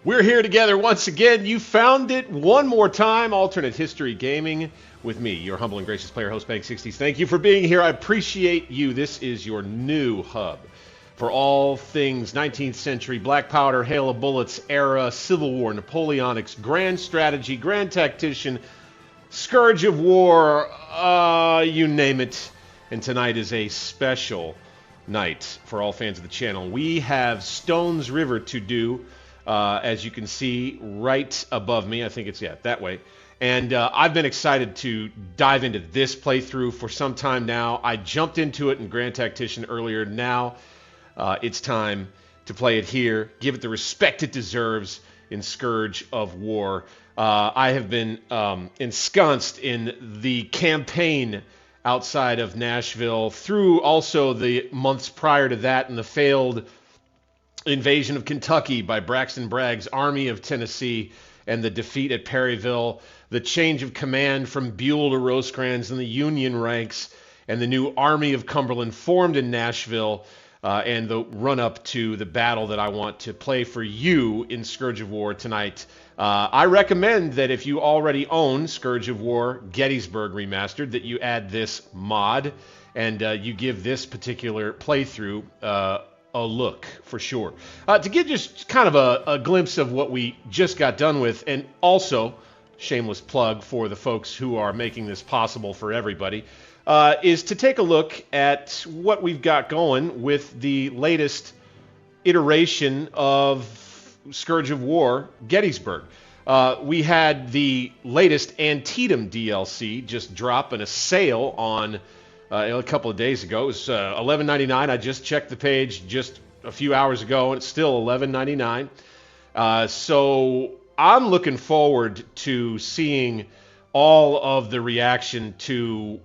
We're here together once again. You found it one more time. Alternate History Gaming with me, your humble and gracious player host, Bank60s. Thank you for being here. I appreciate you. This is your new hub for all things 19th century, black powder, hail of bullets, era, Civil War, Napoleonics, grand strategy, grand tactician, Scourge of War, you name it. And tonight is a special night for all fans of the channel. We have Stones River to do. As you can see right above me. I think it's, that way. And I've been excited to dive into this playthrough for some time now. I jumped into it in Grand Tactician earlier. Now it's time to play it here. Give it the respect it deserves in Scourge of War. I have been ensconced in the campaign outside of Nashville through also the months prior to that and the failed invasion of Kentucky by Braxton Bragg's Army of Tennessee and the defeat at Perryville, the change of command from Buell to Rosecrans in the Union ranks, and the new Army of Cumberland formed in Nashville, and the run-up to the battle that I want to play for you in Scourge of War tonight. I recommend that if you already own Scourge of War Gettysburg Remastered, that you add this mod and you give this particular playthrough a look for sure. To give just kind of a glimpse of what we just got done with, and also shameless plug for the folks who are making this possible for everybody, is to take a look at what we've got going with the latest iteration of Scourge of War Gettysburg. We had the latest Antietam DLC just drop in a sale on a couple of days ago. It was $11.99. I just checked the page just a few hours ago, and it's still $11.99. So I'm looking forward to seeing all of the reaction to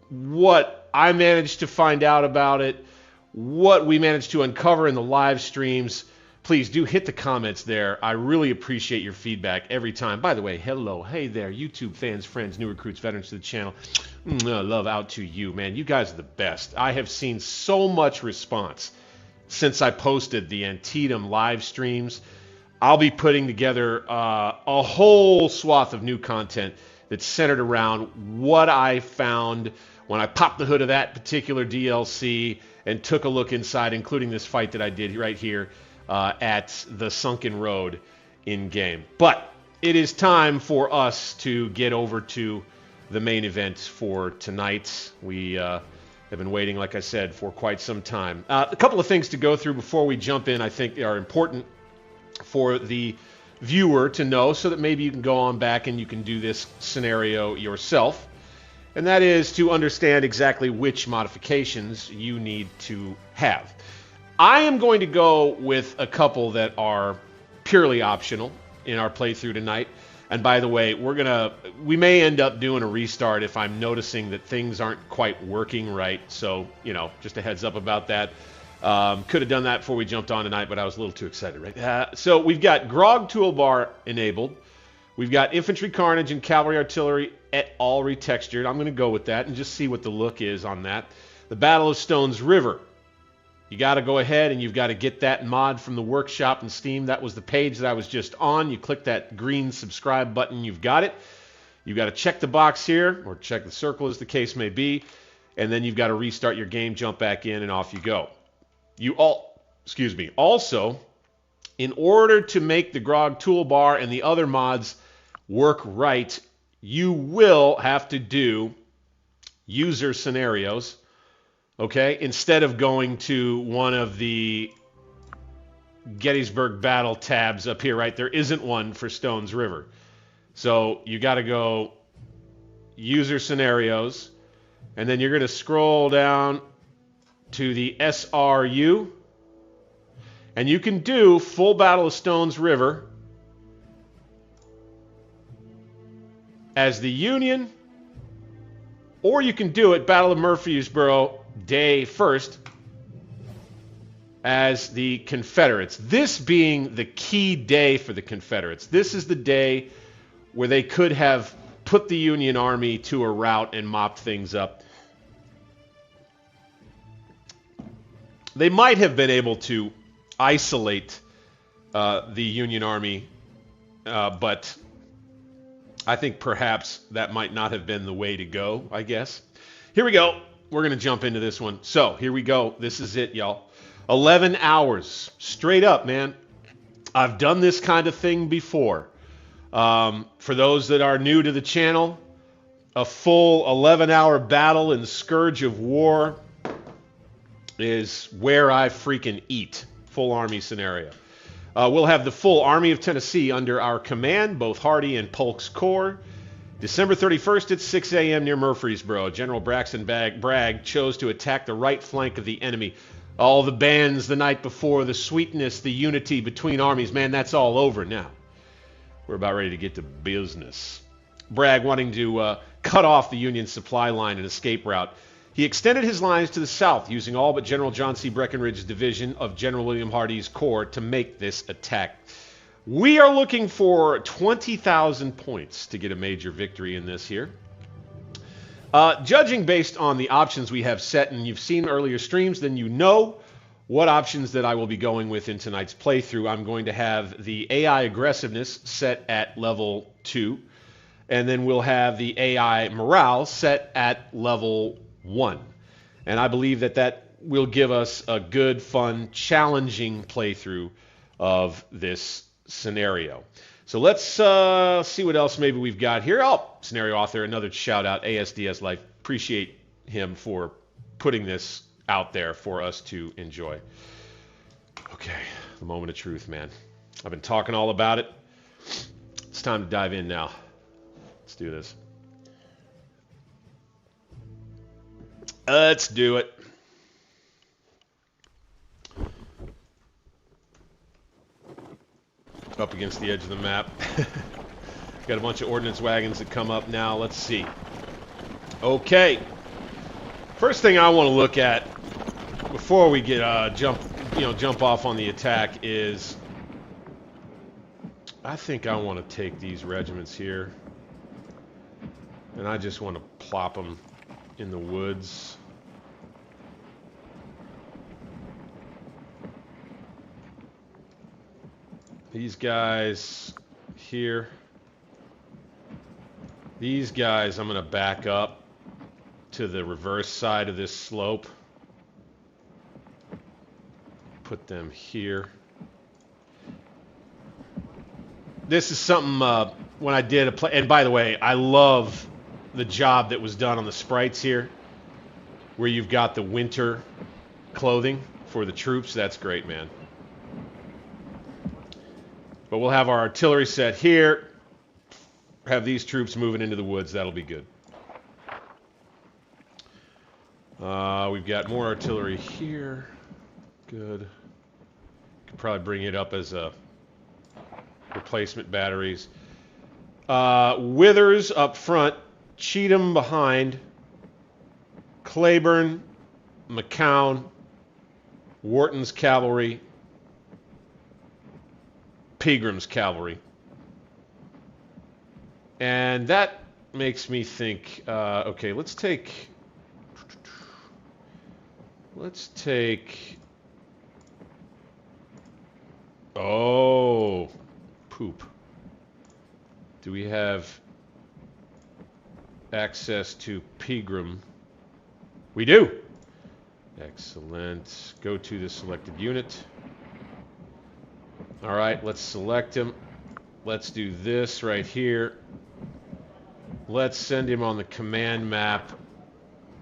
what I managed to find out about it, what we managed to uncover in the live streams. Please do hit the comments there. I really appreciate your feedback every time. By the way, hello, hey there, YouTube fans, friends, new recruits, veterans to the channel. Love out to you, man. You guys are the best. I have seen so much response since I posted the Antietam live streams. I'll be putting together a whole swath of new content that's centered around what I found when I popped the hood of that particular DLC and took a look inside, including this fight that I did right here at the Sunken Road in-game. But it is time for us to get over to the main event for tonight. We have been waiting, like I said, for quite some time. A couple of things to go through before we jump in I think are important for the viewer to know, so that maybe you can go on back and you can do this scenario yourself. And that is to understand exactly which modifications you need to have. I am going to go with a couple that are purely optional in our playthrough tonight. And by the way, we may end up doing a restart if I'm noticing that things aren't quite working right. So, just a heads up about that. Could have done that before we jumped on tonight, but I was a little too excited, right? So we've got Grog Toolbar enabled. We've got Infantry Carnage and Cavalry Artillery et al. Retextured. I'm going to go with that and just see what the look is on that. The Battle of Stones River. You got to go ahead and you've got to get that mod from the workshop in Steam. That was the page that I was just on. You click that green subscribe button, you've got it. You've got to check the box here, or check the circle as the case may be, and then you've got to restart your game, jump back in, and off you go. Also, in order to make the Grog Toolbar and the other mods work right, you will have to do user scenarios. Okay, instead of going to one of the Gettysburg battle tabs up here, right? There isn't one for Stones River. So you got to go user scenarios, and then you're going to scroll down to the SRU, and you can do full Battle of Stones River as the Union, or you can do it Battle of Murfreesboro Day 1st as the Confederates. This being the key day for the Confederates. This is the day where they could have put the Union Army to a rout and mopped things up. They might have been able to isolate the Union Army, but I think perhaps that might not have been the way to go, I guess. Here we go. We're going to jump into this one. So here we go. This is it, y'all. 11 hours. Straight up, man. I've done this kind of thing before. For those that are new to the channel, a full 11-hour battle in Scourge of War is where I freaking eat. Full army scenario. We'll have the full Army of Tennessee under our command, both Hardee and Polk's Corps. December 31st at 6 a.m. near Murfreesboro, General Braxton Bragg chose to attack the right flank of the enemy. All the bands the night before, the sweetness, the unity between armies, man, that's all over now. We're about ready to get to business. Bragg wanting to cut off the Union supply line and escape route. He extended his lines to the south, using all but General John C. Breckinridge's division of General William Hardee's Corps to make this attack. We are looking for 20,000 points to get a major victory in this here. Judging based on the options we have set, and you've seen earlier streams, then you know what options that I will be going with in tonight's playthrough. I'm going to have the AI aggressiveness set at level 2, and then we'll have the AI morale set at level 1. And I believe that that will give us a good, fun, challenging playthrough of this scenario. So let's see what else maybe we've got here. Oh, scenario author, another shout out, asdslife. Appreciate him for putting this out there for us to enjoy. Okay, the moment of truth, man. I've been talking all about it. It's time to dive in now. Let's do this. Let's do it. Up against the edge of the map. Got a bunch of ordnance wagons that come up now. Let's see. Okay. First thing I want to look at before we get jump off on the attack is I think I want to take these regiments here and I just want to plop them in the woods. These guys here. These guys I'm going to back up to the reverse side of this slope. Put them here. This is something when I did a play, and by the way, I love the job that was done on the sprites here, where you've got the winter clothing for the troops. That's great, man. But we'll have our artillery set here, have these troops moving into the woods. That'll be good. We've got more artillery here. Good. Could probably bring it up as a replacement batteries. Withers up front, Cheatham behind, Cleburne, McCown, Wharton's cavalry, Pegram's cavalry. And that makes me think, okay, let's take, oh, poop. Do we have access to Pegram? We do. Excellent. Go to the selected unit. All right, let's select him. Let's do this right here. Let's send him on the command map.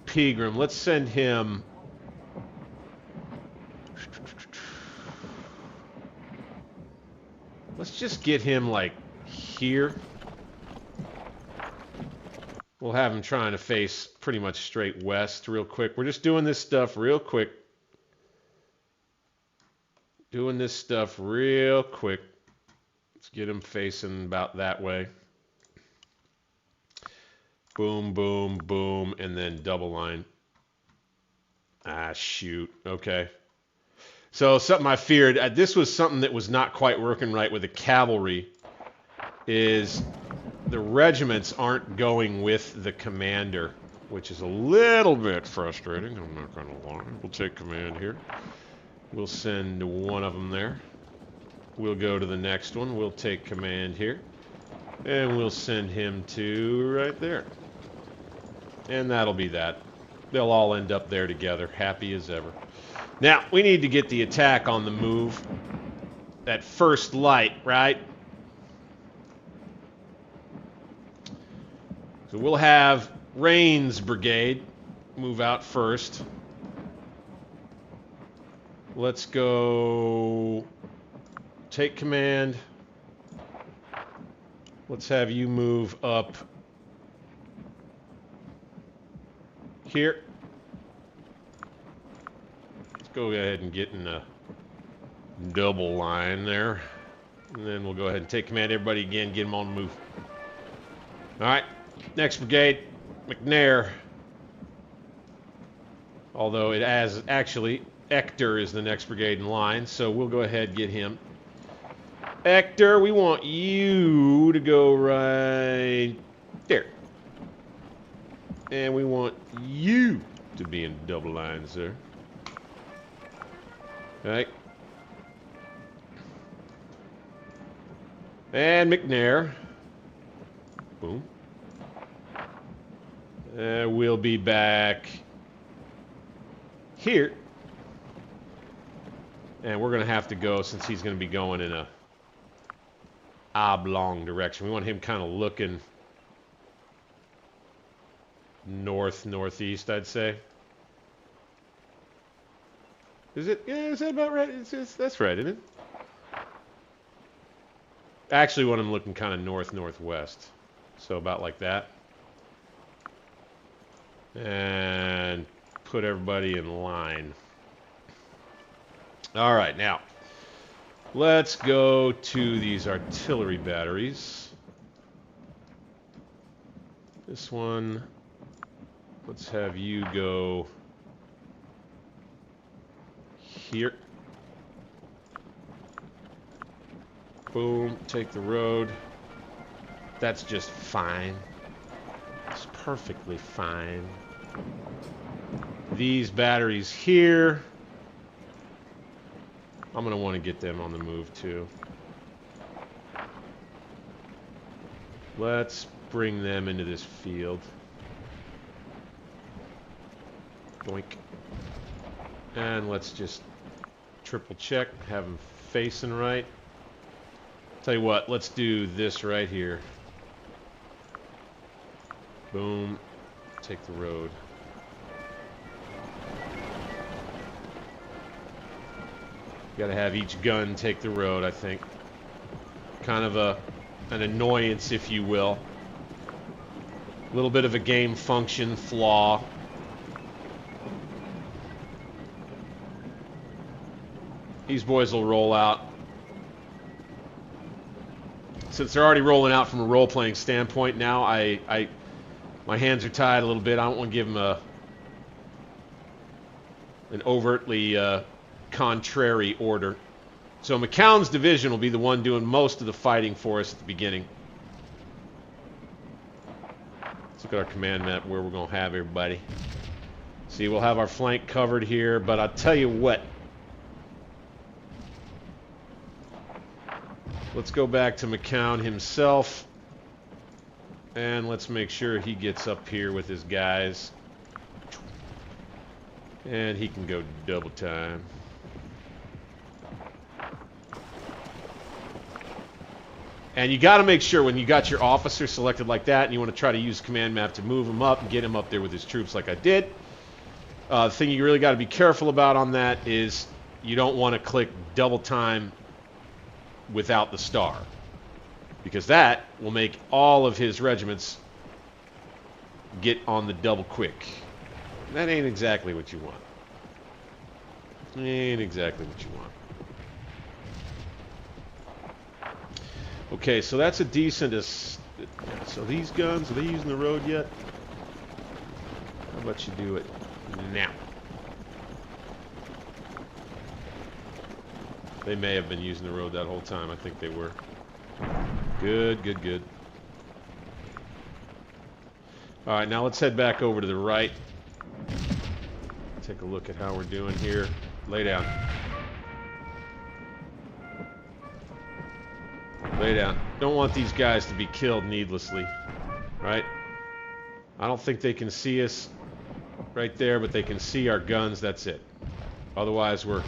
Pegram. Let's send him. Let's just get him like here. We'll have him trying to face pretty much straight west real quick. We're just doing this stuff real quick. Let's get him facing about that way. Boom, boom, boom, and then double line. Ah, shoot. Okay. So something I feared, this was something that was not quite working right with the cavalry, is the regiments aren't going with the commander, which is a little bit frustrating. I'm not going to lie. We'll take command here. We'll send one of them there. we'll go to the next one. We'll take command here. And we'll send him to right there. And that'll be that. They'll all end up there together, happy as ever. Now, we need to get the attack on the move. That first light, right? So we'll have Rain's brigade move out first. Let's go take command. Let's have you move up here. Let's go ahead and get in a double line there. And then we'll go ahead and take command. Everybody again, get them on the move. All right, next brigade, McNair. Although it has actually, Ector is the next brigade in line, so we'll go ahead and get him. Ector, we want you to go right there. And we want you to be in double lines there. All right. And McNair. Boom. We'll be back here. And we're going to have to go, since he's going to be going in a oblong direction. We want him kind of looking northeast, I'd say. Is it? Yeah, is that about right? That's right, isn't it? Actually, want him looking kind of northwest. So about like that. And put everybody in line. All right, now let's go to these artillery batteries. This one, let's have you go here. Boom, take the road. That's just fine. It's perfectly fine. These batteries here, I'm going to want to get them on the move too. Let's bring them into this field. Boink. And let's just triple check, have them facing right. Tell you what, let's do this right here. Boom. Take the road. Got to have each gun take the road, I think. Kind of an annoyance, if you will. A little bit of a game function flaw. These boys will roll out. Since they're already rolling out from a role-playing standpoint now, my hands are tied a little bit. I don't want to give them an overtly contrary order. So McCown's division will be the one doing most of the fighting for us at the beginning. Let's look at our command map where we're going to have everybody. See, we'll have our flank covered here, but I'll tell you what. Let's go back to McCown himself. And let's make sure he gets up here with his guys. And he can go double time. And you got to make sure when you got your officer selected like that and you want to try to use command map to move him up and get him up there with his troops like I did. The thing you really got to be careful about on that is you don't want to click double time without the star, because that will make all of his regiments get on the double quick. That ain't exactly what you want. Ain't exactly what you want. Okay, so that's a decent... So these guns, are they using the road yet? How about you do it now? They may have been using the road that whole time. I think they were. Good, good, good. All right, now let's head back over to the right. Take a look at how we're doing here. Lay down. Lay down. Don't want these guys to be killed needlessly. Right? I don't think they can see us right there, but they can see our guns. That's it. Otherwise, we're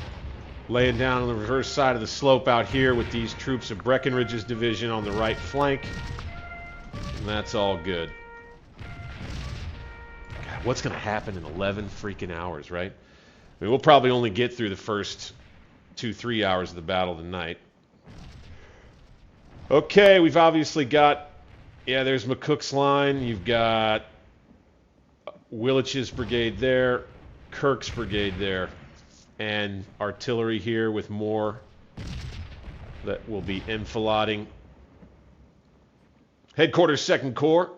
laying down on the reverse side of the slope out here with these troops of Breckinridge's division on the right flank. And that's all good. God, what's going to happen in 11 freaking hours, right? I mean, we'll probably only get through the first 2-3 hours of the battle tonight. Okay, we've obviously got, yeah, there's McCook's line. You've got Willich's brigade there, Kirk's brigade there, and artillery here with more that will be enfilading. Headquarters 2nd Corps.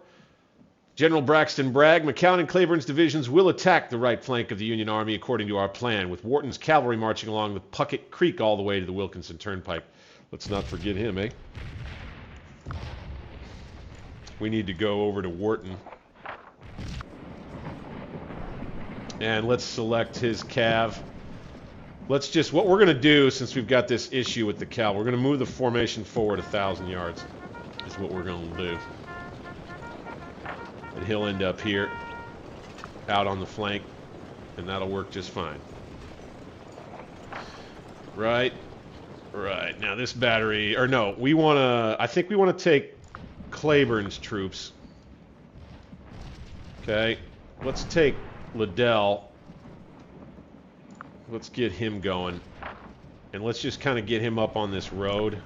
General Braxton Bragg, McCown and Cleburne's divisions will attack the right flank of the Union Army according to our plan, with Wharton's cavalry marching along the Puckett Creek all the way to the Wilkinson Turnpike. Let's not forget him, eh? We need to go over to Wharton. And let's select his cav. Let's just, what we're going to do, since we've got this issue with the cav, we're going to move the formation forward 1,000 yards. Is what we're going to do. And he'll end up here, out on the flank, and that'll work just fine. Right. Right. Now this battery, or no, we want to, I think we want to take Cleburne's troops. Okay. Let's take Liddell. Let's get him going. And let's just kind of get him up on this road.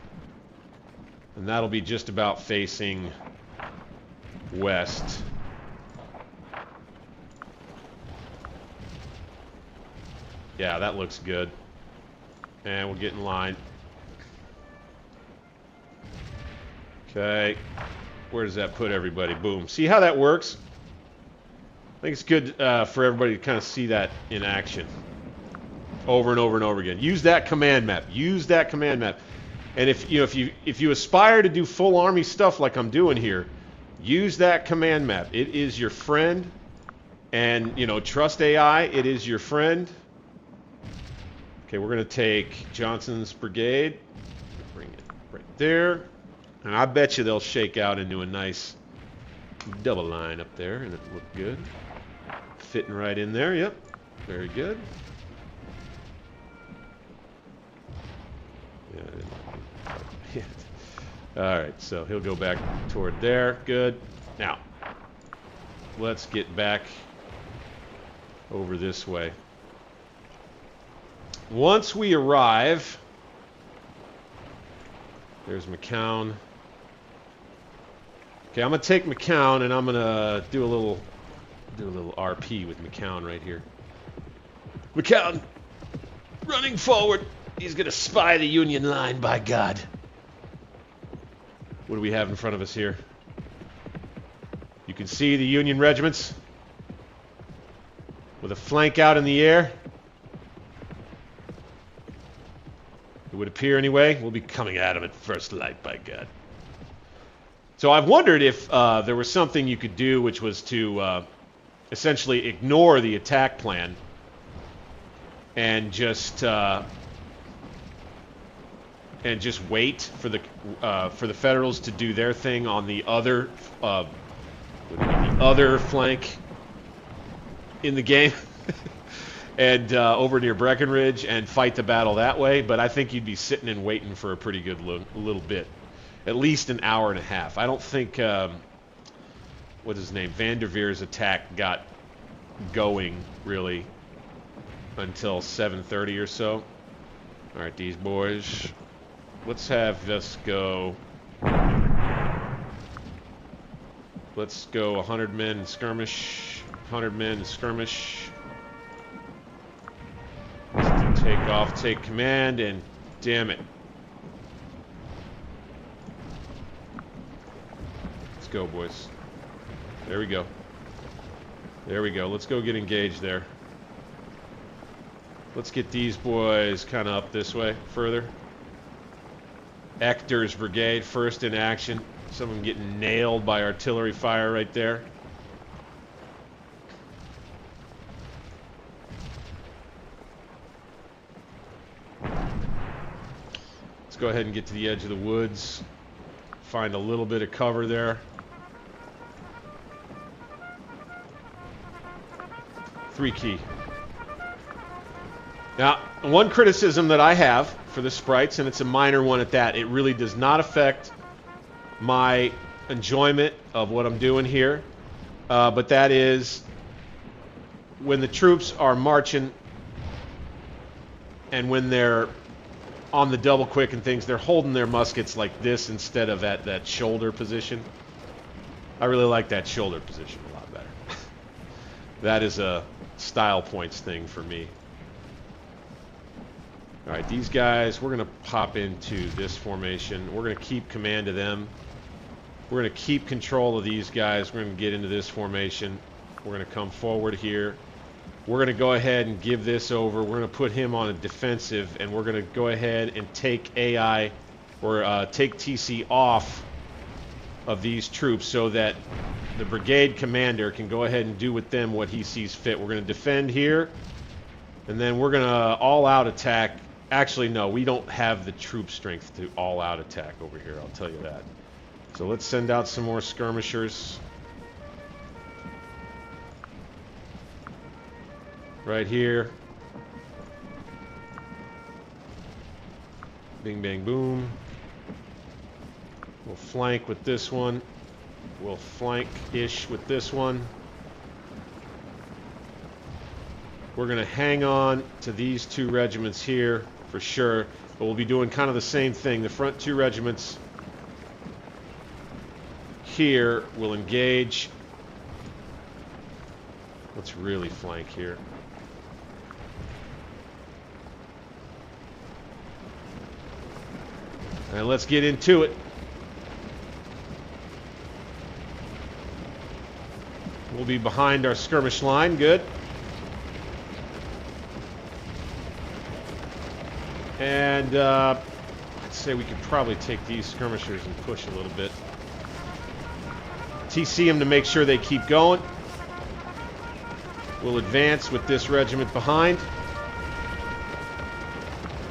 And that'll be just about facing west. Yeah, that looks good. And we'll get in line. Okay. Where does that put everybody? Boom. See how that works? I think it's good for everybody to kind of see that in action. Over and over and over again. Use that command map. Use that command map. And if you aspire to do full army stuff like I'm doing here, use that command map. It is your friend. And, you know, trust AI, it is your friend. Okay, we're going to take Johnson's brigade. Bring it right there. And I bet you they'll shake out into a nice double line up there, and it'll look good. Fitting right in there, yep. Very good. Yeah. Alright, so he'll go back toward there. Good. Now, let's get back over this way. Once we arrive, there's McCown. Okay, I'm gonna take McCown and I'm gonna do a little RP with McCown right here. McCown, running forward. He's gonna spy the Union line, by God. What do we have in front of us here? You can see the Union regiments with a flank out in the air. It would appear anyway. We'll be coming at them at first light, by God. So I've wondered if there was something you could do which was to essentially ignore the attack plan and just wait for the Federals to do their thing on the other flank in the game. And over near Breckinridge and fight the battle that way. But I think you'd be sitting and waiting for a pretty good little bit. At least an hour and a half. I don't think, what's his name, Vanderveer's attack got going, really, until 7:30 or so. Alright, these boys. Let's have this go. Let's go 100 men in skirmish. 100 men in skirmish. Take off, take command, and damn it. Let's go, boys. There we go. There we go. Let's go get engaged there. Let's get these boys kind of up this way further. Ector's brigade first in action. Someone getting nailed by artillery fire right there. Let's go ahead and get to the edge of the woods. find a little bit of cover there. 3 key. Now, one criticism that I have for the sprites, and it's a minor one at that, it really does not affect my enjoyment of what I'm doing here, but that is when the troops are marching and when they're on the double quick and things, they're holding their muskets like this instead of at that shoulder position. I really like that shoulder position a lot better. That is a style points thing for me. All right, these guys, we're going to pop into this formation. We're going to keep command of them. We're going to keep control of these guys. We're going to get into this formation. We're going to come forward here. We're going to go ahead and give this over. We're going to put him on a defensive, and we're going to go ahead and take AI or take TC off of these troops so that the brigade commander can go ahead and do with them what he sees fit. We're going to defend here, and then we're going to all-out attack. Actually, no, we don't have the troop strength to all-out attack over here, I'll tell you that. So let's send out some more skirmishers. Right here. Bing, bang, boom. We'll flank with this one. We'll flank-ish with this one. We're going to hang on to these 2 regiments here for sure, but we'll be doing kind of the same thing. The front 2 regiments here will engage. Let's really flank here. And let's get into it. We'll be behind our skirmish line. Good. And I'd say we could probably take these skirmishers and push a little bit. TC them to make sure they keep going. We'll advance with this regiment behind.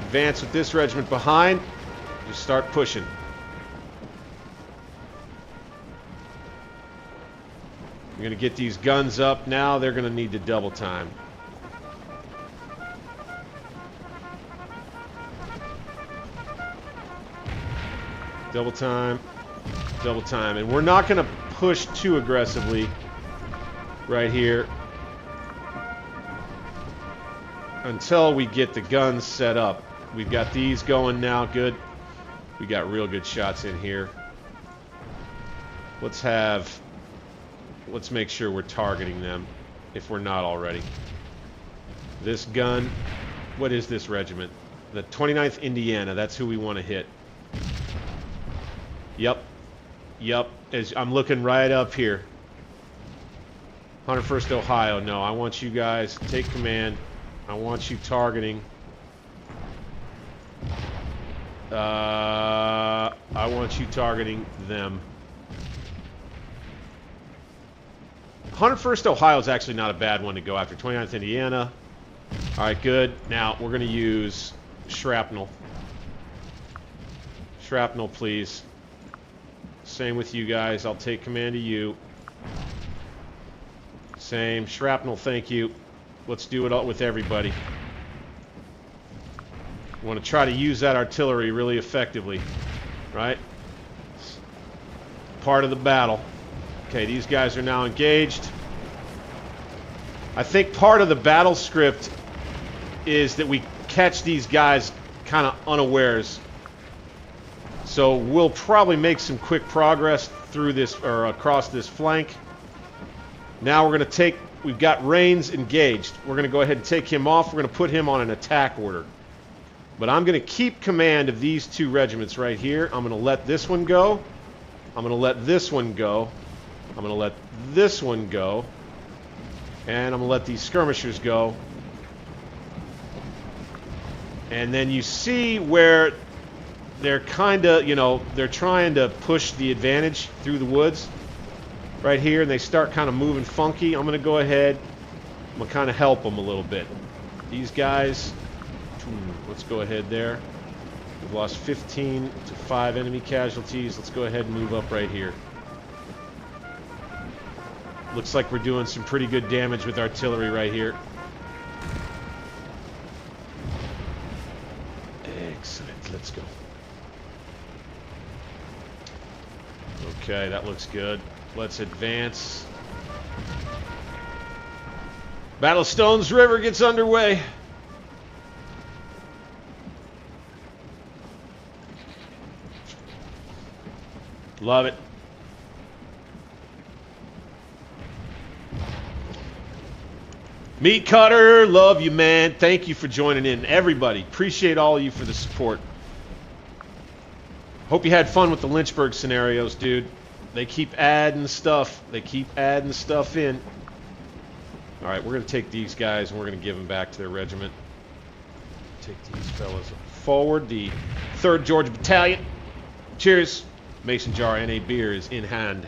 Advance with this regiment behind. Just start pushing. We're going to get these guns up now. They're going to need to double time. Double time. Double time. And we're not going to push too aggressively right here until we get the guns set up. We've got these going now. Good. We got real good shots in here. Let's make sure we're targeting them if we're not already. This gun, what is this regiment? The 29th Indiana, that's who we want to hit. Yep. Yep. I'm looking right up here. 101st Ohio. No, I want you guys to take command. I want you targeting. I want you targeting them. 101st Ohio is actually not a bad one to go after. 29th Indiana. All right, good. Now we're going to use shrapnel. Shrapnel, please. Same with you guys. I'll take command of you. Same. Shrapnel, thank you. Let's do it all with everybody. We want to try to use that artillery really effectively, right? Part of the battle. Okay, these guys are now engaged. I think part of the battle script is that we catch these guys kind of unawares. So we'll probably make some quick progress through this or across this flank. Now we're going to take, we've got Rains engaged. We're going to go ahead and take him off. We're going to put him on an attack order. But I'm going to keep command of these 2 regiments right here. I'm going to let this one go. I'm going to let this one go. I'm going to let this one go. And I'm going to let these skirmishers go. And then you see where they're kind of, you know, they're trying to push the advantage through the woods right here. And they start kind of moving funky. I'm going to go ahead. I'm going to kind of help them a little bit. These guys, let's go ahead there. We've lost 15 to 5 enemy casualties. Let's go ahead and move up right here. Looks like we're doing some pretty good damage with artillery right here. Excellent. Let's go. Okay, that looks good. Let's advance. Battle of Stones River gets underway. Love it. Meat Cutter, love you, man. Thank you for joining in. Everybody, appreciate all of you for the support. Hope you had fun with the Lynchburg scenarios, dude. They keep adding stuff. They keep adding stuff in. All right, we're going to take these guys and we're going to give them back to their regiment. Take these fellas forward. The 3rd Georgia Battalion. Cheers. Mason jar and a beer is in hand.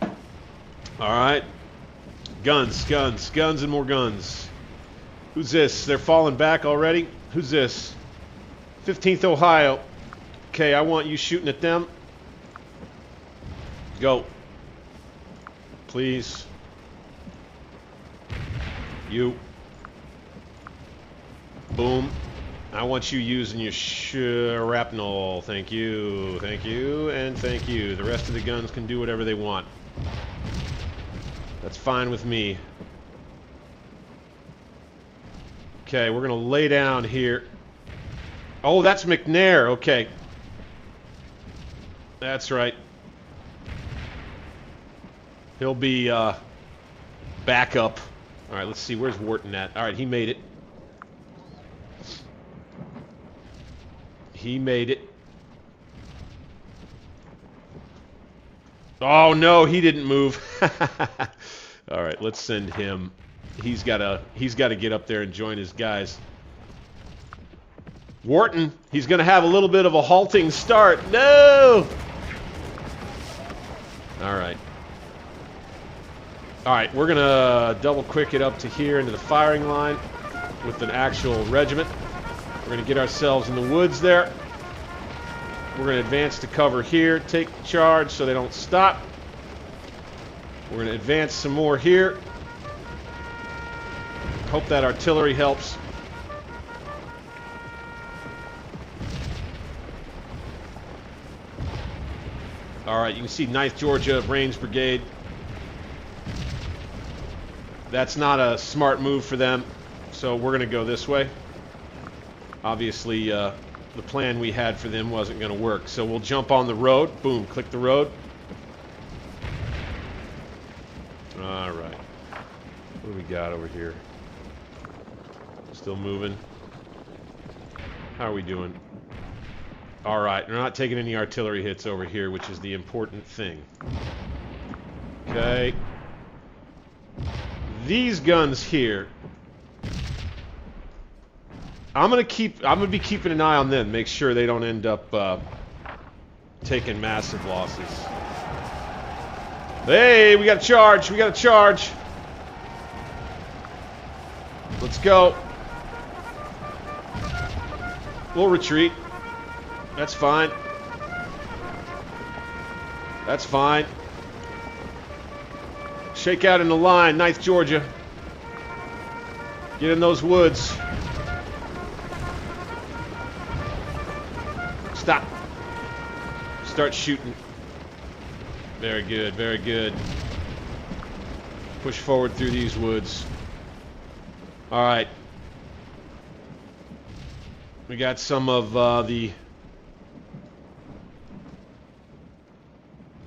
All right. Guns, guns, guns, and more guns. Who's this? They're falling back already? Who's this? 15th Ohio. Okay, I want you shooting at them. Go. Please. You. Boom. I want you using your shrapnel. Thank you. Thank you. And thank you. The rest of the guns can do whatever they want. That's fine with me. Okay, we're going to lay down here. Oh, that's McNair. Okay. That's right. He'll be back up. All right, let's see. Where's Wharton at? All right, he made it. He made it. Oh, no, he didn't move. All right, let's send him. He's got to get up there and join his guys. Wharton, he's going to have a little bit of a halting start. No! All right. All right, we're going to double quick it up to here into the firing line with an actual regiment. We're going to get ourselves in the woods there. We're going to advance to cover here, take charge so they don't stop. We're going to advance some more here. Hope that artillery helps. All right, you can see 9th Georgia Range Brigade. That's not a smart move for them, so we're going to go this way. Obviously, the plan we had for them wasn't going to work, so we'll jump on the road. Boom, click the road. All right. What do we got over here? Still moving. How are we doing? All right, we're not taking any artillery hits over here, which is the important thing. Okay. These guns here, I'm gonna be keeping an eye on them, make sure they don't end up taking massive losses. Hey, we got a charge. We got a charge. Let's go. We'll retreat. That's fine. That's fine. Shake out in the line, 9th Georgia. Get in those woods. Stop. Start shooting. Very good, very good. Push forward through these woods. All right. We got some of the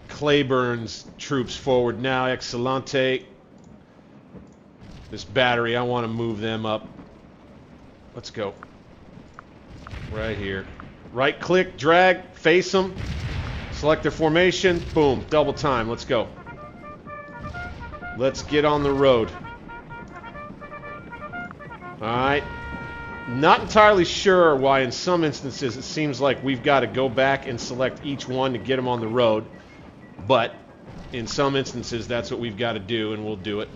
Cleburne's troops forward now. Excellente. This battery, I want to move them up. Let's go. Right here. Right click, drag, face them. Select their formation. Boom. Double time. Let's go. Let's get on the road. Alright. Not entirely sure why in some instances it seems like we've got to go back and select each one to get them on the road. But in some instances that's what we've got to do, and we'll do it.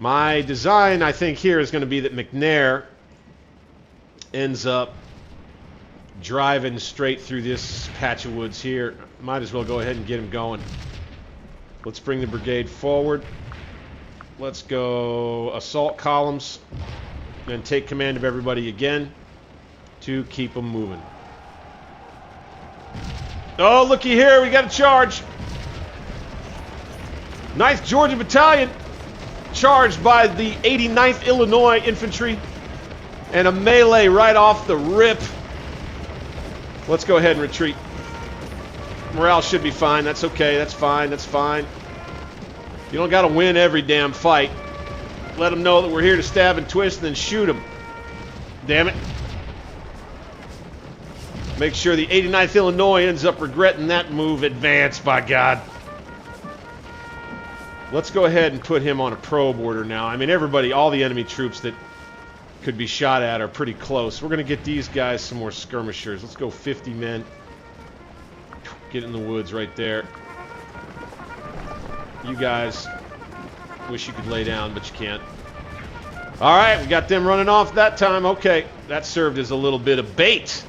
My design, I think, here is going to be that McNair ends up driving straight through this patch of woods here. Might as well go ahead and get him going. Let's bring the brigade forward. Let's go assault columns and take command of everybody again to keep them moving. Oh, looky here, we got a charge. 9th Georgia Battalion charged by the 89th Illinois Infantry, and a melee right off the rip. Let's go ahead and retreat. Morale should be fine. That's okay. That's fine. That's fine. You don't got to win every damn fight. Let them know that we're here to stab and twist and then shoot them. Damn it. Make sure the 89th Illinois ends up regretting that move. Advance, by God. Let's go ahead and put him on a probe order now. I mean, everybody, all the enemy troops that could be shot at are pretty close. We're going to get these guys some more skirmishers. Let's go 50 men. Get in the woods right there. You guys wish you could lay down, but you can't. All right, we got them running off that time. Okay, that served as a little bit of bait.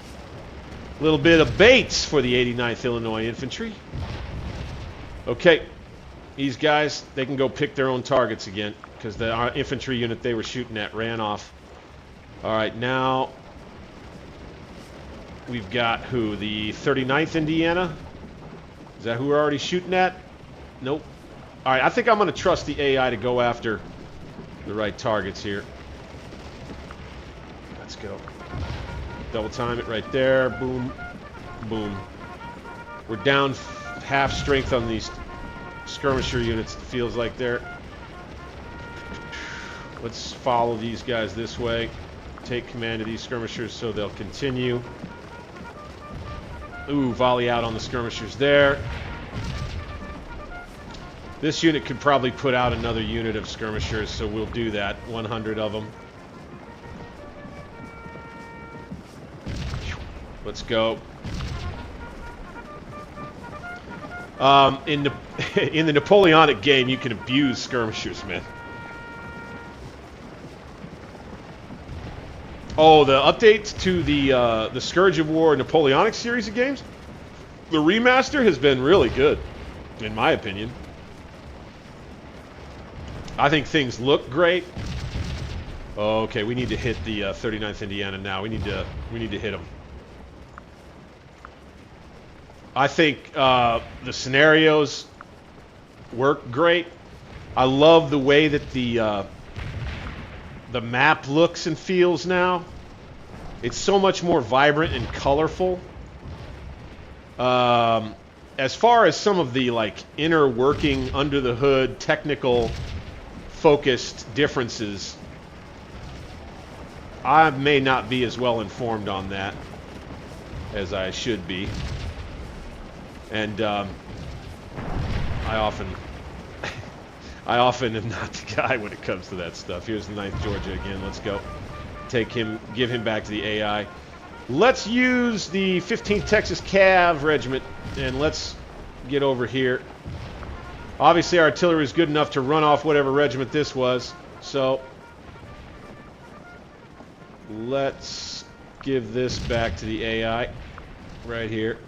A little bit of baits for the 89th Illinois Infantry. Okay, these guys, they can go pick their own targets again because the infantry unit they were shooting at ran off. All right, now we've got who? The 39th Indiana? Is that who we're already shooting at? Nope. All right, I think I'm going to trust the AI to go after the right targets here. Let's go. Double time it right there. Boom. Boom. We're down half strength on these skirmisher units, it feels like there. Let's follow these guys this way. Take command of these skirmishers so they'll continue. Ooh, volley out on the skirmishers there. This unit could probably put out another unit of skirmishers, so we'll do that. 100 of them. Let's go. In the Napoleonic game, you can abuse skirmishers, man. Oh, the updates to the Scourge of War Napoleonic series of games? The remaster has been really good, in my opinion. I think things look great. Okay, we need to hit the 39th Indiana now. We need to hit them. I think the scenarios work great. I love the way that the map looks and feels now. It's so much more vibrant and colorful. As far as some of the inner working, under the hood, technical focused differences, I may not be as well informed on that as I should be. And I often am not the guy when it comes to that stuff. Here's the 9th Georgia again. Let's go. Take him, give him back to the AI. Let's use the 15th Texas Cav Regiment, and let's get over here. Obviously, our artillery is good enough to run off whatever regiment this was, so let's give this back to the AI right here.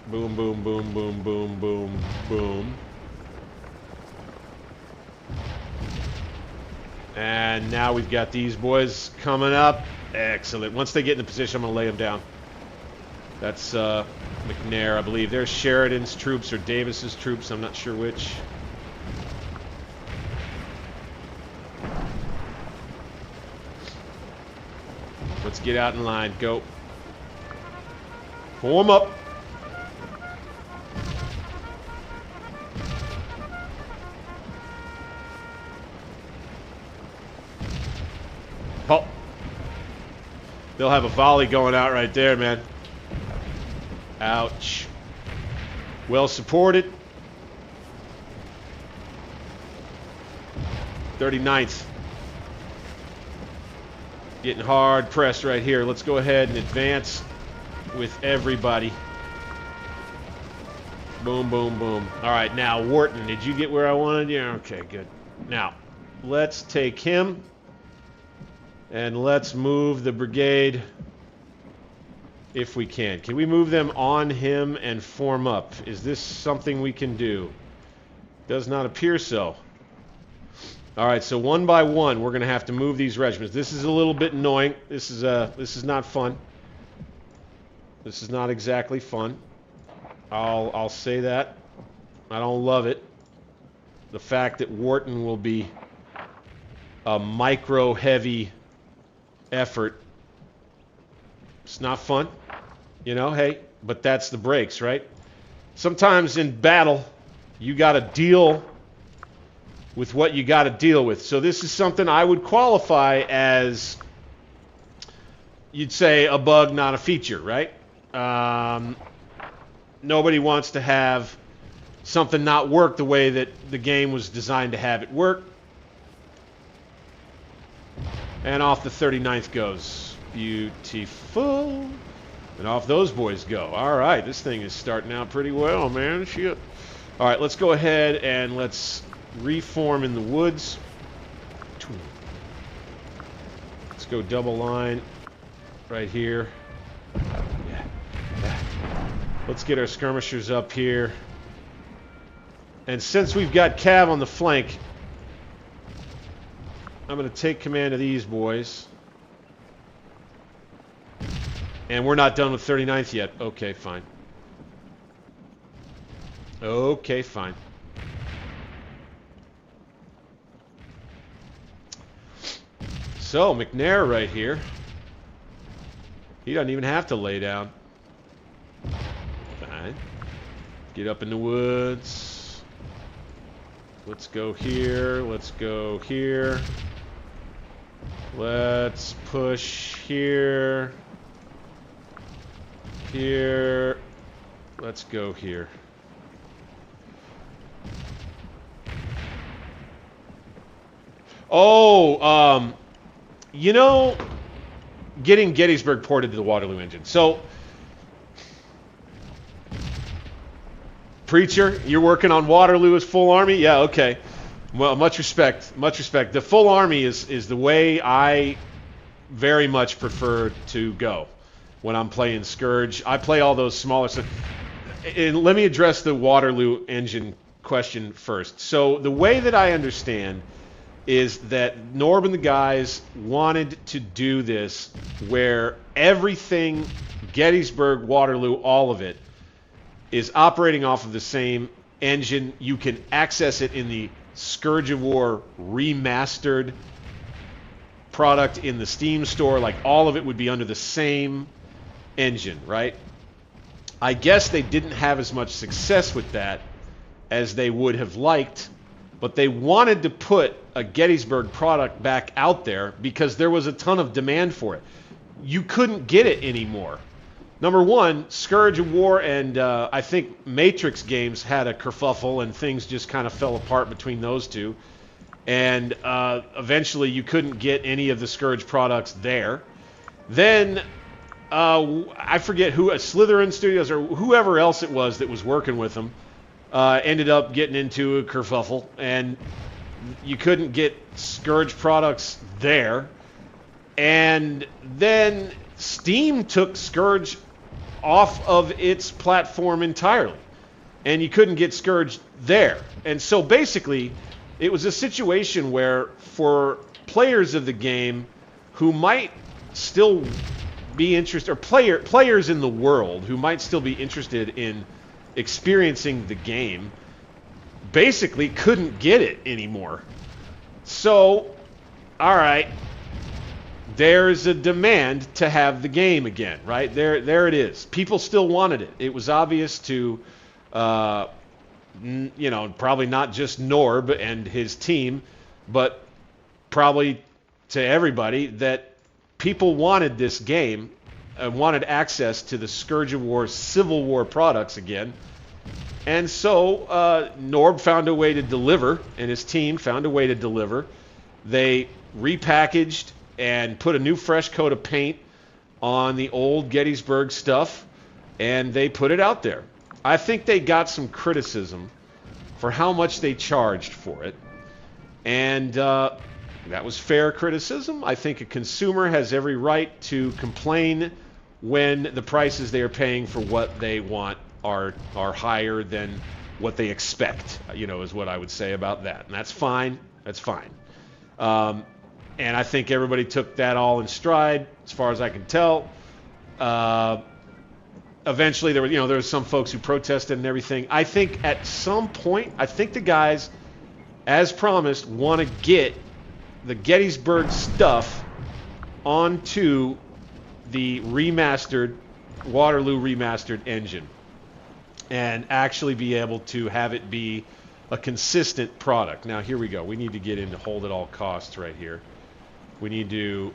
Boom, boom, boom, boom, boom, boom, boom. And now we've got these boys coming up. Excellent. Once they get in the position, I'm going to lay them down. That's McNair, I believe. There's Sheridan's troops or Davis's troops. I'm not sure which. Let's get out in line. Go. Form up. Oh. They'll have a volley going out right there, man. Ouch. Well supported. 39th. Getting hard pressed right here. Let's go ahead and advance with everybody. Boom, boom, boom. All right, now, Wharton, did you get where I wanted you? Okay, good. Now, let's take him, and let's move the brigade if we can. Can we move them on him and form up? Is this something we can do? Does not appear so. All right, so one by one, we're going to have to move these regiments. This is a little bit annoying. This is not fun. This is not exactly fun. I'll say that. I don't love it. The fact that Wharton will be a micro-heavy effort. It's not fun. You know, hey, but that's the breaks, right? Sometimes in battle, you got to deal with what you got to deal with. So this is something I would qualify as, you'd say, a bug, not a feature, right? Nobody wants to have something not work the way that the game was designed to have it work. And off the 39th goes. Beautiful. And off those boys go. All right, this thing is starting out pretty well, man. Shit. All right, let's go ahead and let's reform in the woods. Let's go double line right here. Yeah. Let's get our skirmishers up here. And since we've got Cav on the flank, I'm going to take command of these boys. And we're not done with 39th yet. Okay, fine. Okay, fine. So, McNair right here. He doesn't even have to lay down. Fine. Get up in the woods. Let's go here. Let's go here. Let's push here. Here. Let's go here. Oh, you know, getting Gettysburg ported to the Waterloo engine. So, Preacher, you're working on Waterloo as full army? Yeah, okay. Well, much respect. Much respect. The full army is the way I very much prefer to go when I'm playing Scourge. I play all those smaller stuff. And let me address the Waterloo engine question first. So the way that I understand is that Norb and the guys wanted to do this where everything, Gettysburg, Waterloo, all of it, is operating off of the same engine. You can access it in the Scourge of War remastered product in the Steam store. Like, all of it would be under the same engine, right? I guess they didn't have as much success with that as they would have liked, but they wanted to put a Gettysburg product back out there because there was a ton of demand for it. You couldn't get it anymore. Number one, Scourge of War and I think Matrix games had a kerfuffle, and things just kind of fell apart between those two. And eventually you couldn't get any of the Scourge products there. Then I forget who, Slytherin Studios or whoever else it was that was working with them, ended up getting into a kerfuffle, and you couldn't get Scourge products there. And then Steam took Scourge off of its platform entirely, and you couldn't get Scourge there. And so basically, it was a situation where for players of the game who might still be interested, or players in the world who might still be interested in experiencing the game, basically couldn't get it anymore. So, all right, there's a demand to have the game again, right? There it is. People still wanted it. It was obvious to, you know, probably not just Norb and his team, but probably to everybody, that people wanted this game and wanted access to the Scourge of War Civil War products again. And so Norb found a way to deliver, and his team found a way to deliver. They repackaged and put a new fresh coat of paint on the old Gettysburg stuff, and they put it out there. I think they got some criticism for how much they charged for it. And that was fair criticism. I think a consumer has every right to complain when the prices they are paying for what they want are higher than what they expect, is what I would say about that. And that's fine. That's fine. And I think everybody took that all in stride, as far as I can tell. Eventually, there were some folks who protested and everything. I think at some point, I think the guys, as promised, want to get the Gettysburg stuff onto the remastered Waterloo remastered engine and actually be able to have it be a consistent product. Now, here we go. We need to get into hold at all costs right here. We need to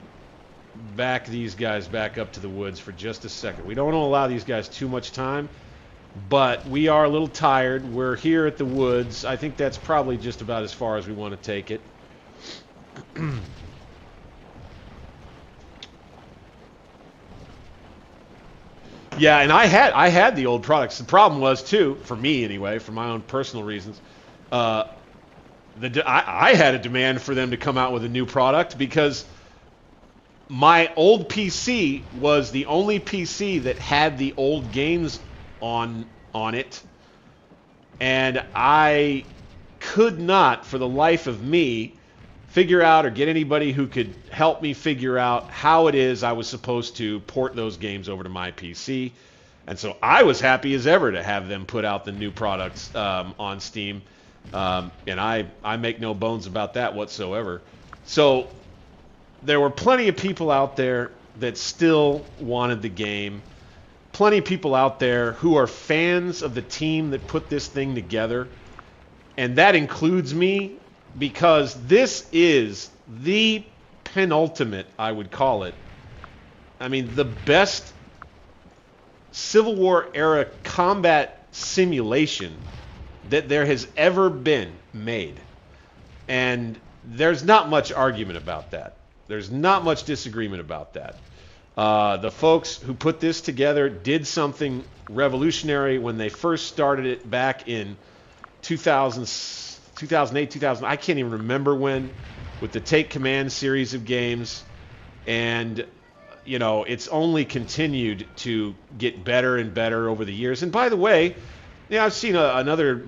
back these guys back up to the woods for just a second. We don't want to allow these guys too much time, but we are a little tired. We're here at the woods. I think that's probably just about as far as we want to take it. Yeah, and I had the old products. The problem was, too, for me anyway, for my own personal reasons, I had a demand for them to come out with a new product because my old PC was the only PC that had the old games on it, and I could not, for the life of me, figure out or get anybody who could help me figure out how it is I was supposed to port those games over to my PC. And so I was happy as ever to have them put out the new products on Steam. And I make no bones about that whatsoever. So there were plenty of people out there that still wanted the game. Plenty of people out there who are fans of the team that put this thing together. And that includes me, because this is the penultimate, I would call it. I mean, the best Civil War era combat simulation that there has ever been made. And there's not much argument about that. There's not much disagreement about that. The folks who put this together did something revolutionary when they first started it back in 2008, 2000, I can't even remember when, with the Take Command series of games. And, it's only continued to get better and better over the years. And by the way, I've seen another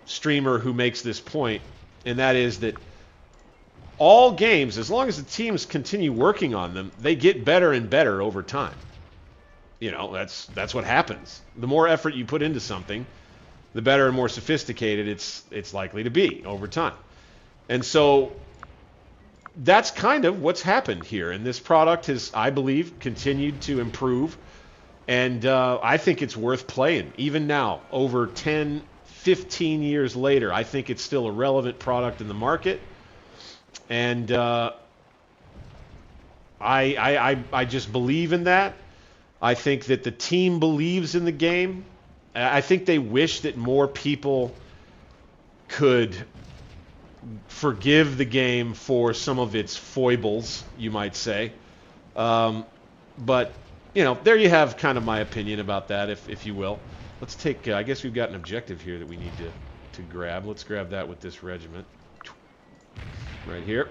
streamer who makes this point, and that is that all games, as long as the teams continue working on them, they get better and better over time. That's what happens. The more effort you put into something, the better and more sophisticated it's likely to be over time. And so that's kind of what's happened here. And this product has, I believe, continued to improve. And I think it's worth playing. Even now, over 10, 15 years later, I think it's still a relevant product in the market. And I just believe in that. I think that the team believes in the game. I think they wish that more people could forgive the game for some of its foibles, you might say. But, there you have kind of my opinion about that, if you will. Let's take, I guess we've got an objective here that we need to grab. Let's grab that with this regiment. Right here.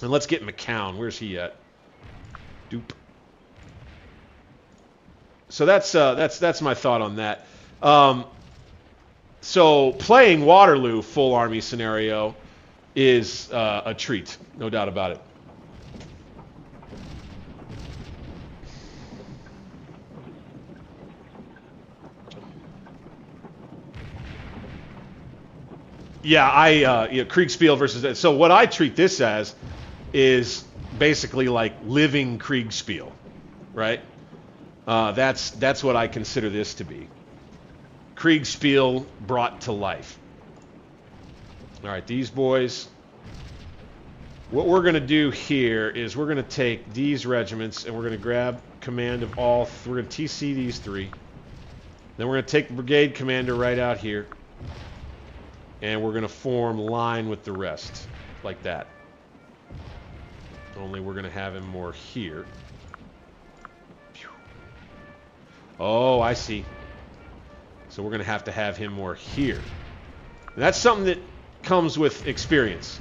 And let's get McCown. Where's he at? Doop. So that's my thought on that. So playing Waterloo full army scenario is a treat, no doubt about it. Yeah, Kriegspiel versus. So what I treat this as is basically like living Kriegspiel, right? That's what I consider this to be. Kriegspiel brought to life. All right, these boys. What we're going to do here is we're going to take these regiments and we're going to grab command of all. We're going to TC these three. Then we're going to take the brigade commander right out here. And we're going to form line with the rest, like that. Only we're going to have him more here. Oh, I see. So we're going to have him more here. And that's something that comes with experience,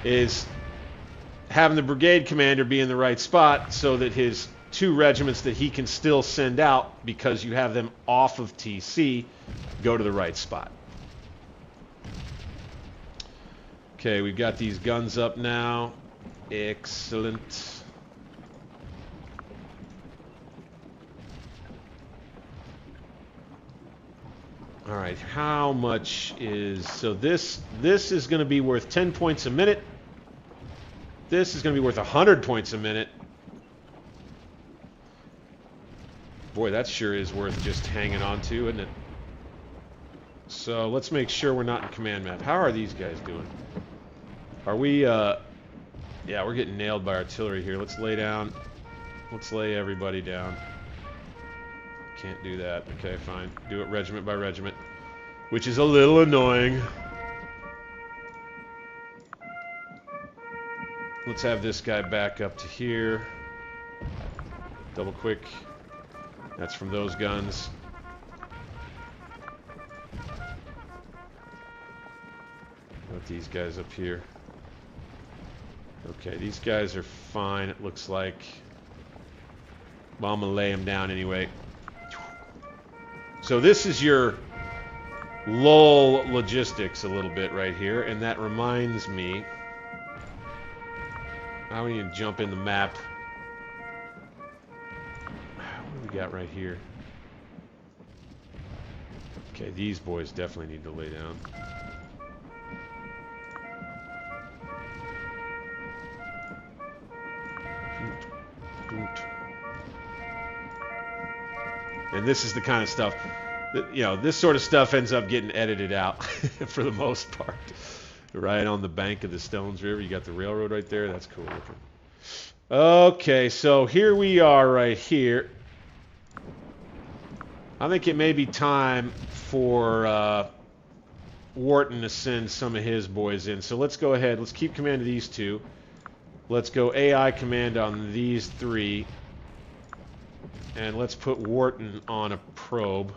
is having the brigade commander be in the right spot so that his 2 regiments that he can still send out because you have them off of TC go to the right spot. Okay, we've got these guns up now. Excellent. All right, how much is... So this is going to be worth 10 points a minute. This is going to be worth 100 points a minute. Boy, that sure is worth just hanging on to, isn't it? So let's make sure we're not in command map. How are these guys doing? Are we... Yeah, we're getting nailed by artillery here. Let's lay down. Let's lay everybody down. Can't do that. Okay, fine. Do it regiment by regiment, which is a little annoying. Let's have this guy back up to here. Double quick. That's from those guns. Got these guys up here. Okay, these guys are fine, it looks like. Well, I'm going to lay them down anyway. So this is your lull logistics a little bit right here, and that reminds me, I need to jump in the map. What do we got right here? Okay, these boys definitely need to lay down. And this is the kind of stuff that, you know, this sort of stuff ends up getting edited out for the most part. Right on the bank of the Stones River. You got the railroad right there. That's cool looking. Okay, so here we are right here. I think it may be time for Wharton to send some of his boys in. So let's go ahead. Let's keep command of these 2. Let's go AI command on these 3. And let's put Wharton on a probe.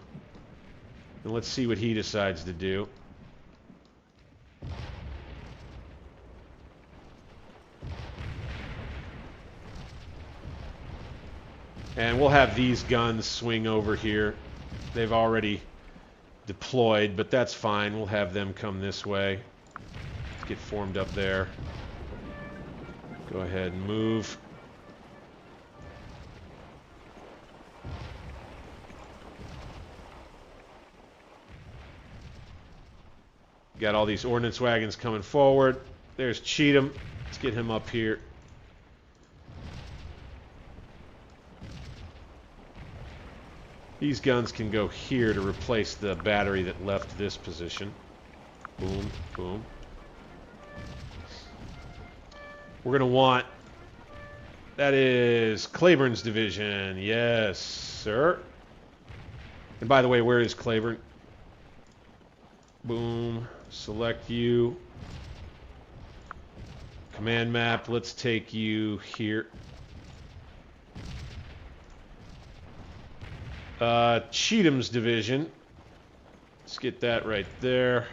And let's see what he decides to do. And we'll have these guns swing over here. They've already deployed, but that's fine. We'll have them come this way. Let's get formed up there. Go ahead and move. Got all these ordnance wagons coming forward. There's Cheatham. Let's get him up here. These guns can go here to replace the battery that left this position. Boom, boom. We're going to want... That is Cleburne's division. Yes, sir. And by the way, where is Cleburne? Boom. Select you. Command map. Let's take you here. Cheatham's division. Let's get that right there.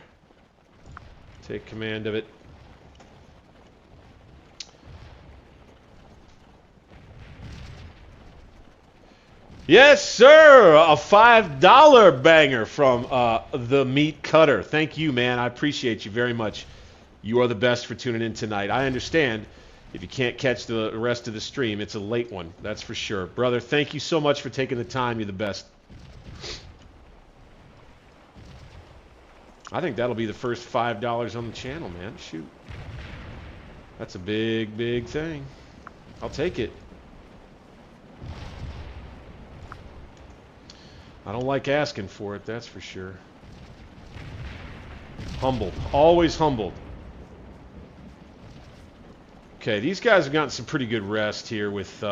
Take command of it. Yes, sir! A $5 banger from the Meat Cutter. Thank you, man. I appreciate you very much. You are the best for tuning in tonight. I understand if you can't catch the rest of the stream. It's a late one, that's for sure. Brother, thank you so much for taking the time. You're the best. I think that'll be the first $5 on the channel, man. Shoot. That's a big, big thing. I'll take it. I don't like asking for it, that's for sure. Humbled. Always humbled. Okay, these guys have gotten some pretty good rest here with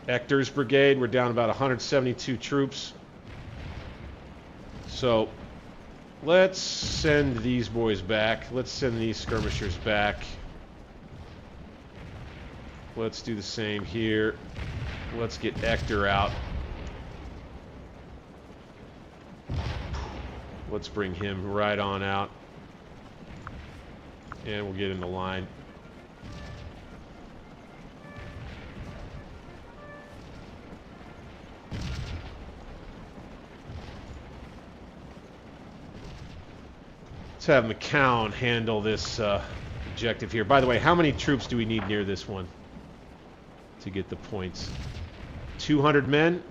Ector's brigade. We're down about 172 troops. So, let's send these boys back. Let's send these skirmishers back. Let's do the same here. Let's get Ector out. Let's bring him right on out. And we'll get in the line. Let's have McCown handle this objective here. By the way, how many troops do we need near this one to get the points? 200 men.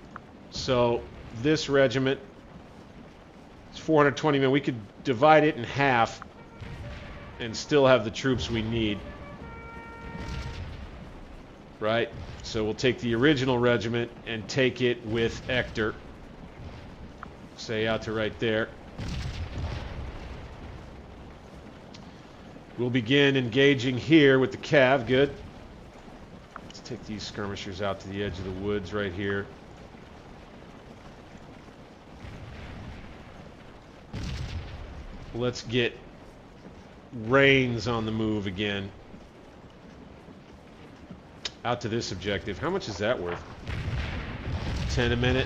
So this regiment is 420 men. We could divide it in half and still have the troops we need. Right? So we'll take the original regiment and take it with Hector. Say out to right there. We'll begin engaging here with the cav. Good. Let's take these skirmishers out to the edge of the woods right here. Let's get Reigns on the move again. Out to this objective. How much is that worth? 10 a minute.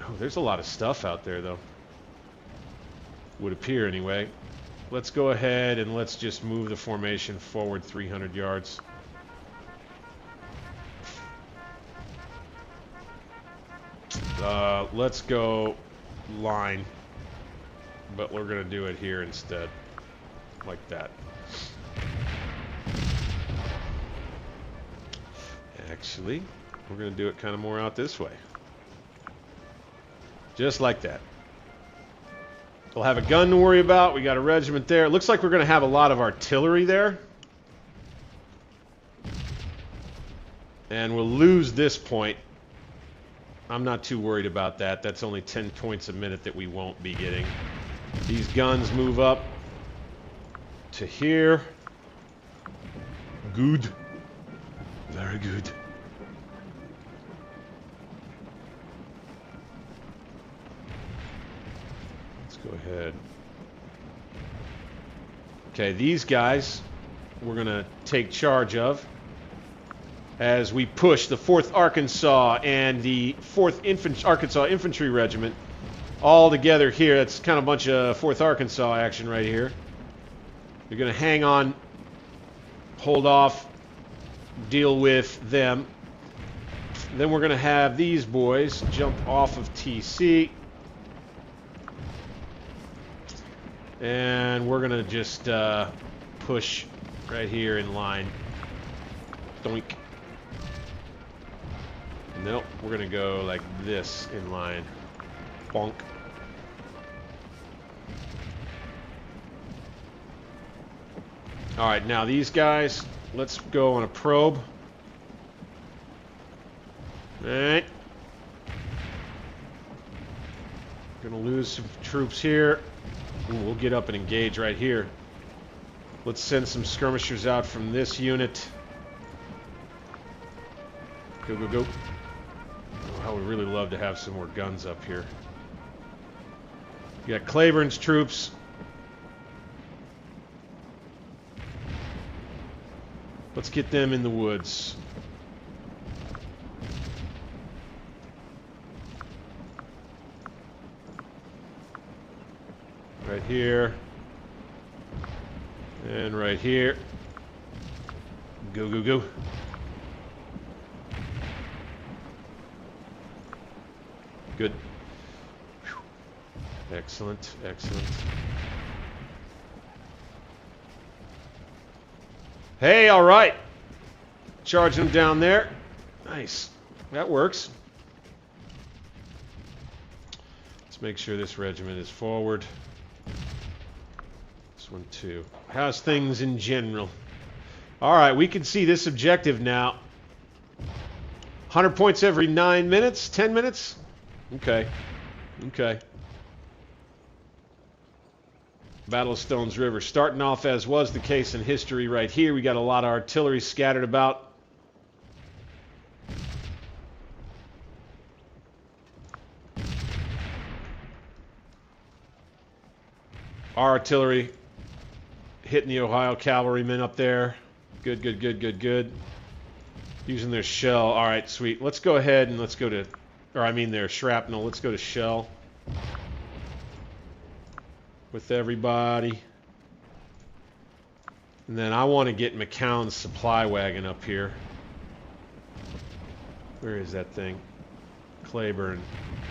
Oh, there's a lot of stuff out there, though. Would appear, anyway. Let's go ahead and let's just move the formation forward 300 yards. Let's go line. But we're going to do it here instead. Like that. Actually, we're going to do it kind of more out this way. Just like that. We'll have a gun to worry about. We got a regiment there. It looks like we're going to have a lot of artillery there. And we'll lose this point. I'm not too worried about that. That's only 10 points a minute that we won't be getting. These guns move up to here. Good. Very good. Go ahead. Okay, these guys we're going to take charge of as we push the 4th Arkansas and the 4th Arkansas Infantry Regiment all together here. That's kind of a bunch of 4th Arkansas action right here. They're going to hang on, hold off, deal with them. Then we're going to have these boys jump off of TC. And we're going to just push right here in line. Doink. Nope, we're going to go like this in line. Bonk. Alright, now these guys, let's go on a probe. Alright. Gonna lose some troops here. Ooh, we'll get up and engage right here. Let's send some skirmishers out from this unit. Go, go, go. Oh, I would really love to have some more guns up here. You got Cleburne's troops. Let's get them in the woods. Right here. And right here. Go, go, go. Good. Whew. Excellent, excellent. Hey, all right. Charge them down there. Nice. That works. Let's make sure this regiment is forward. This one too. How's things in general? All right, we can see this objective now. 100 points every 9 minutes, 10 minutes? Okay. Okay. Battle of Stones River. Starting off as was the case in history right here. We got a lot of artillery scattered about. Our artillery hitting the Ohio cavalrymen up there. Good, good, good, good, good. Using their shell. All right, sweet. Let's go ahead and let's go to, or I mean their shrapnel. Let's go to shell. with everybody. And then I want to get McCown's supply wagon up here. Where is that thing? Cleburne.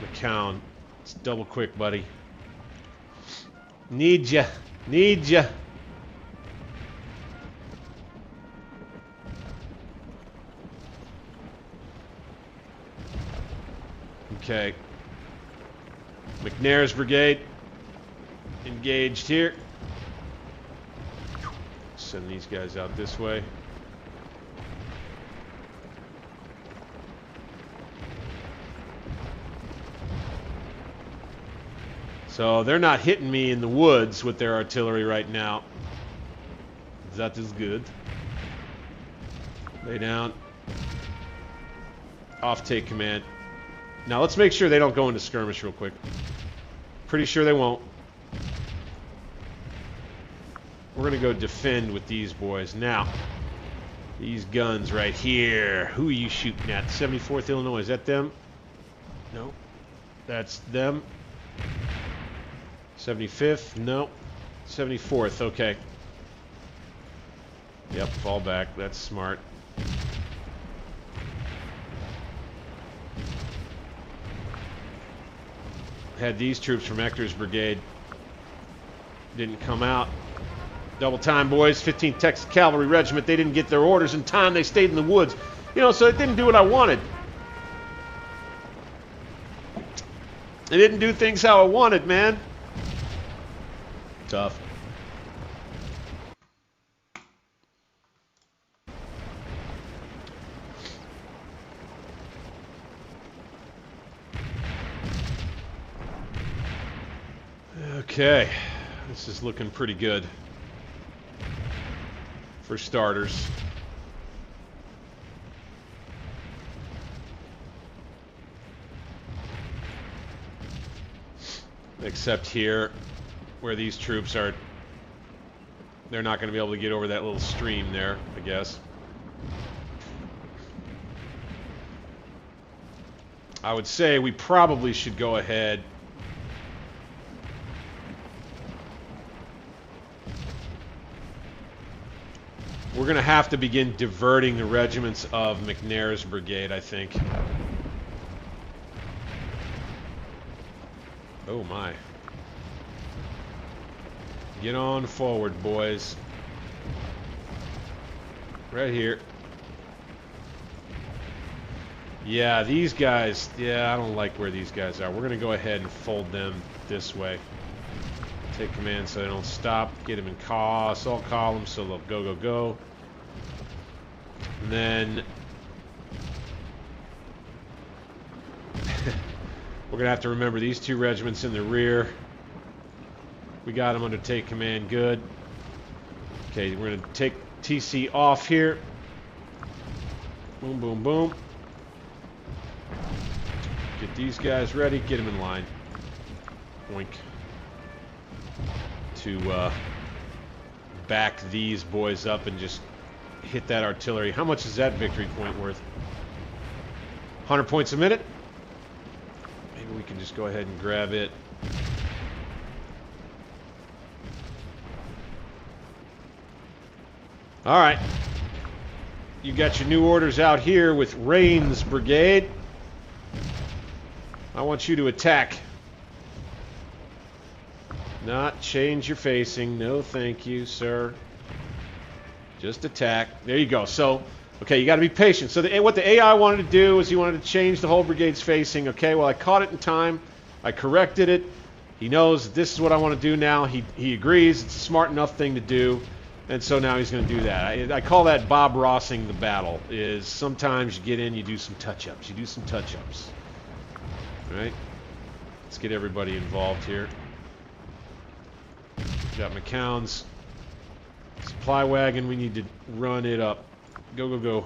McCown. It's double quick, buddy. Need ya. Need ya. Okay. McNair's brigade. Engaged here. Send these guys out this way. So they're not hitting me in the woods with their artillery right now. That is good. Lay down. Off take command. Now let's make sure they don't go into skirmish real quick. Pretty sure they won't. We're going to go defend with these boys. Now, these guns right here. Who are you shooting at? 74th Illinois. Is that them? No. That's them. 75th? No. 74th. Okay. Yep, fall back. That's smart. Had these troops from Ector's brigade. Didn't come out. Double time, boys. 15th Texas Cavalry Regiment. They didn't get their orders in time. They stayed in the woods. You know, so it didn't do what I wanted. It didn't do things how I wanted, man. Tough. Okay. This is looking pretty good. For starters. Except here, where these troops are, they're not going to be able to get over that little stream there, I guess. I would say we probably should go ahead. We're going to have to begin diverting the regiments of McNair's brigade, I think. Oh my. Get on forward, boys. Right here. Yeah, these guys, yeah, I don't like where these guys are. We're going to go ahead and fold them this way. Take command so they don't stop. Get them in assault columns so they'll go, go, go. And then we're going to have to remember these two regiments in the rear. We got them under take command. Good. Okay, we're going to take TC off here. Boom, boom, boom. Get these guys ready. Get them in line. Boink. To back these boys up and just hit that artillery. How much is that victory point worth? 100 points a minute? Maybe we can just go ahead and grab it. All right. You got your new orders out here with Rains Brigade. I want you to attack. Not change your facing. No, thank you, sir. Just attack. There you go. So, okay, you got to be patient. So what the AI wanted to do is he wanted to change the whole brigade's facing. Okay, well, I caught it in time. I corrected it. He knows this is what I want to do now. He agrees. It's a smart enough thing to do. And so now he's going to do that. I call that Bob Rossing the battle. Is sometimes you get in, you do some touch-ups. You do some touch-ups. All right? Let's get everybody involved here. Got McCown's supply wagon. We need to run it up. Go, go, go.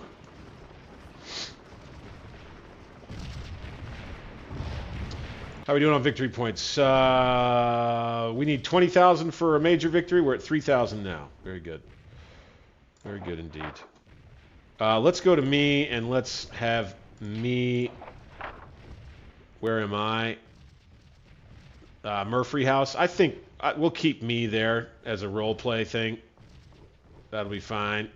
How are we doing on victory points? We need 20,000 for a major victory. We're at 3,000 now. Very good. Very good indeed. Let's go to me and let's have me. Where am I? Murphy House. I think We'll keep me there as a role play thing. That'll be fine.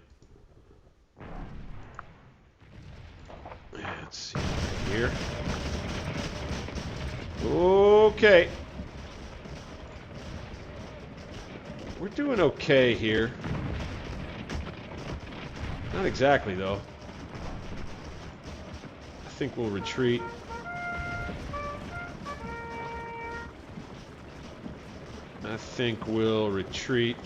Let's see here. Okay. We're doing okay here. Not exactly, though. I think we'll retreat. I think we'll retreat.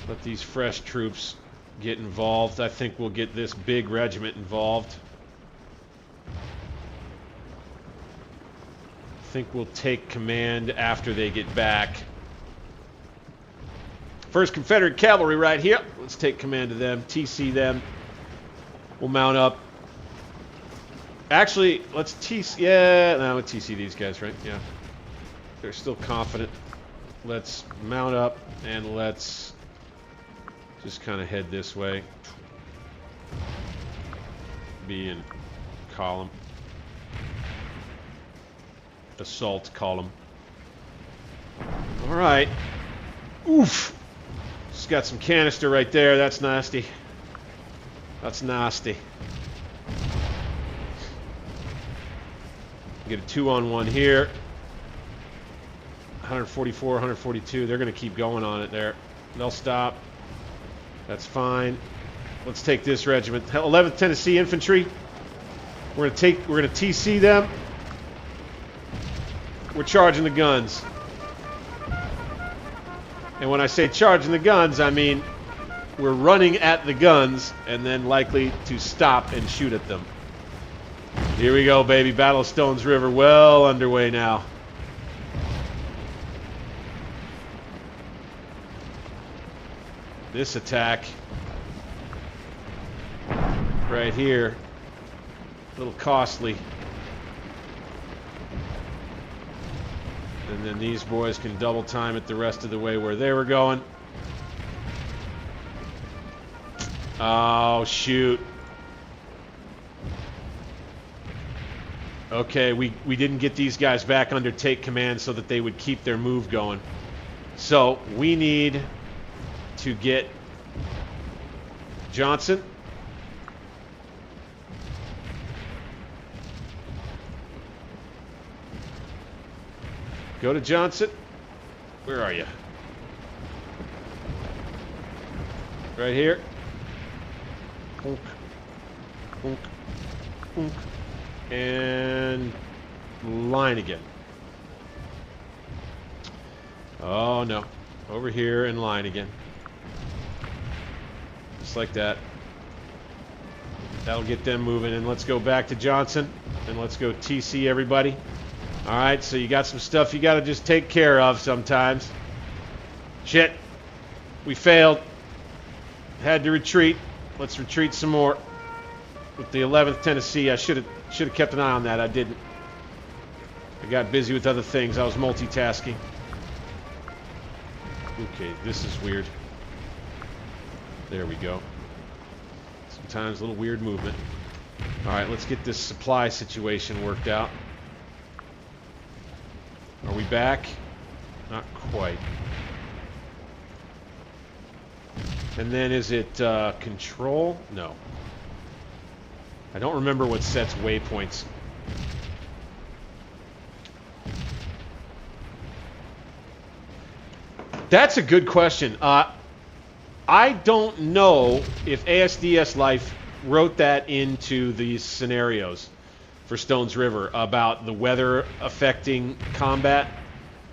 Let these fresh troops get involved. I think we'll get this big regiment involved. I think we'll take command after they get back. 1st Confederate Cavalry right here. Let's take command of them, TC them. We'll mount up. Actually, let's TC... Yeah, no, we'll TC these guys, right? Yeah. They're still confident. Let's mount up and let's just kind of head this way. Be in column. Assault column. All right. Oof. Just got some canister right there. That's nasty. That's nasty. Get a 2-on-1 here. 144, 142. They're going to keep going on it there. They'll stop. That's fine. Let's take this regiment. 11th Tennessee Infantry. We're going to TC them. We're charging the guns. And when I say charging the guns, I mean we're running at the guns and then likely to stop and shoot at them. Here we go, baby. Battle of Stones River well underway now. This attack right here, a little costly. And then these boys can double time it the rest of the way where they were going. Oh, shoot. Okay, we didn't get these guys back under take command so that they would keep their move going. So we need to get Johnson. Go to Johnson. Where are you? Right here. Bonk. Bonk. Bonk. And line again. Oh no. Over here and line again. Just like that. That'll get them moving. And let's go back to Johnson. And let's go TC everybody. Alright, so you got some stuff you got to just take care of sometimes. Shit. We failed. Had to retreat. Let's retreat some more. With the 11th Tennessee, I should have kept an eye on that. I didn't. I got busy with other things. I was multitasking. Okay, this is weird. There we go. Sometimes a little weird movement. Alright, let's get this supply situation worked out. Are we back? Not quite. And then is it control? No. I don't remember what sets waypoints. That's a good question. I don't know if ASDSlife wrote that into these scenarios for Stones River about the weather affecting combat.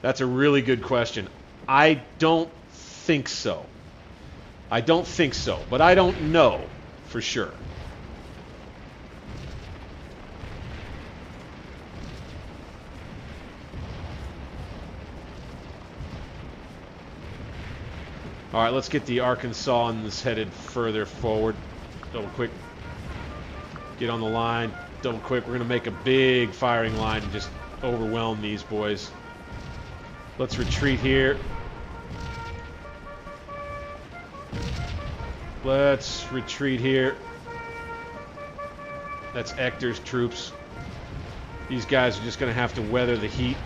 That's a really good question. I don't think so. I don't think so, but I don't know for sure. All right, let's get the Arkansans headed further forward. Double quick. Get on the line. Double quick. We're going to make a big firing line and just overwhelm these boys. Let's retreat here. Let's retreat here. That's Ector's troops. These guys are just going to have to weather the heat.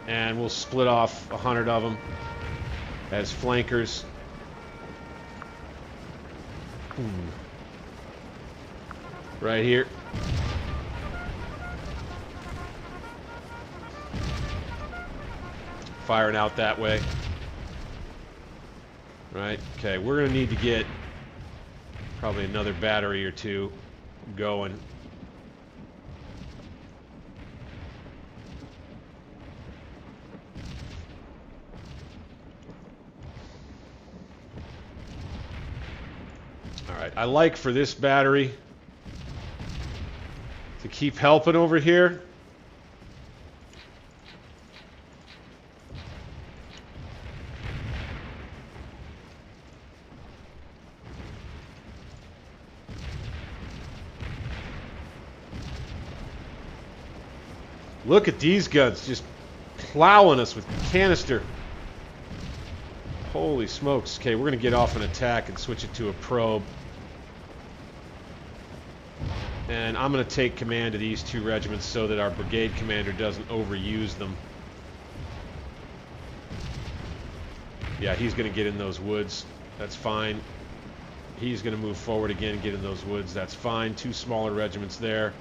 And we'll split off 100 of them as flankers. Right here. Firing out that way. Right, okay, we're going to need to get probably another battery or two going. Alright, I like for this battery to keep helping over here. Look at these guns just plowing us with canister. Holy smokes. Okay, we're going to get off an attack and switch it to a probe. And I'm going to take command of these two regiments so that our brigade commander doesn't overuse them. Yeah, he's going to get in those woods. That's fine. He's going to move forward again and get in those woods. That's fine. Two smaller regiments there.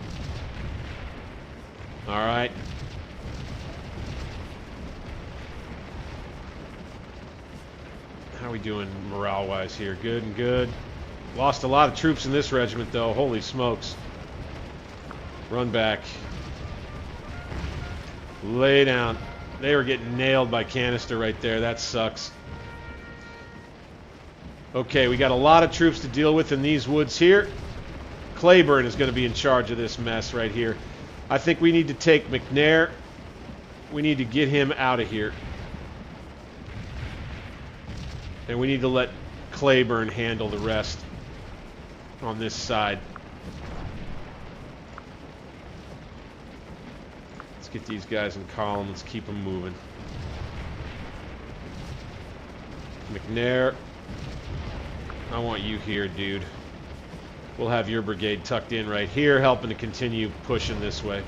Alright. How are we doing morale-wise here? Good and good. Lost a lot of troops in this regiment, though. Holy smokes. Run back. Lay down. They were getting nailed by canister right there. That sucks. Okay, we got a lot of troops to deal with in these woods here. Cleburne is going to be in charge of this mess right here. I think we need to take McNair. We need to get him out of here. And we need to let Cleburne handle the rest on this side. Let's get these guys in column. Let's keep them moving. McNair, I want you here, dude. We'll have your brigade tucked in right here, helping to continue pushing this way.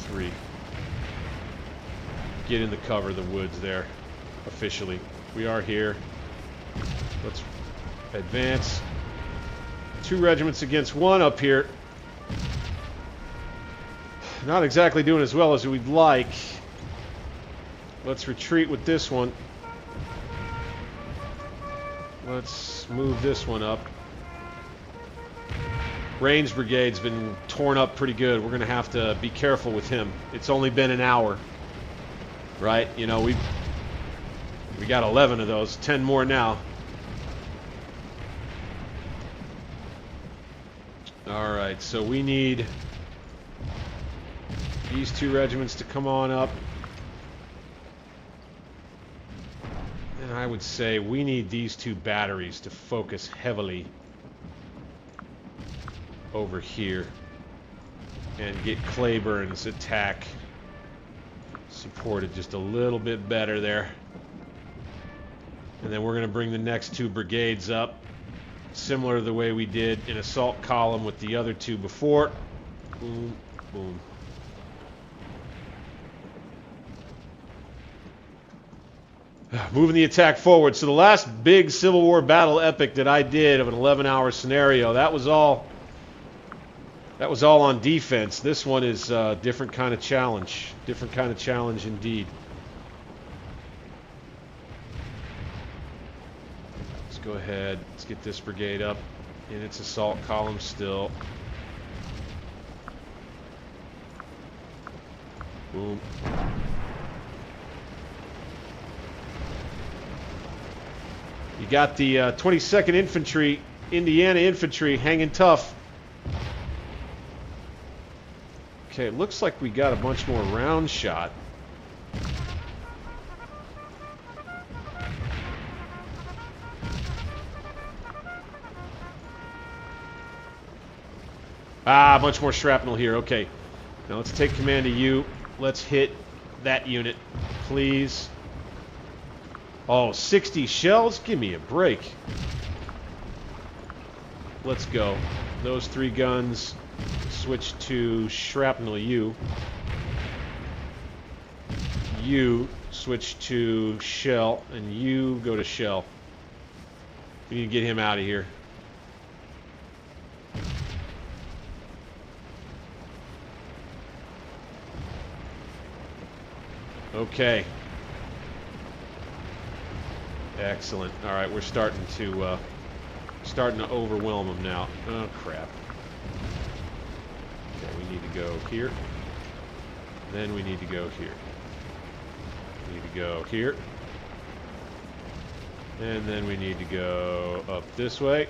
Three. Get in the cover of the woods there, officially. We are here. Let's advance. Two regiments against one up here. Not exactly doing as well as we'd like. Let's retreat with this one. Let's move this one up. Range brigade's been torn up pretty good. We're going to have to be careful with him. It's only been an hour. Right? You know, we got 11 of those. 10 more now. Alright, so we need these two regiments to come on up. And I would say we need these two batteries to focus heavily over here and get Cleburne's attack supported just a little bit better there. And then we're going to bring the next two brigades up, similar to the way we did in assault column with the other two before. Boom, boom. Moving the attack forward. So the last big Civil War battle epic that I did of an 11-hour scenario, that was all on defense. This one is a different kind of challenge. Different kind of challenge indeed. Let's go ahead. Let's get this brigade up in its assault column still. Boom. You got the 22nd Infantry, Indiana Infantry, hanging tough. Okay, it looks like we got a bunch more round shot. Ah, a bunch more shrapnel here. Okay, now let's take command of you. Let's hit that unit, please. Oh, 60 shells? Give me a break. let's go. Those 3 guns switch to shrapnel. You switch to shell, and you go to shell. We need to get him out of here. Okay. Excellent. All right, we're starting to overwhelm them now. Oh crap. Okay, we need to go here. Then we need to go here. We need to go here. And then we need to go up this way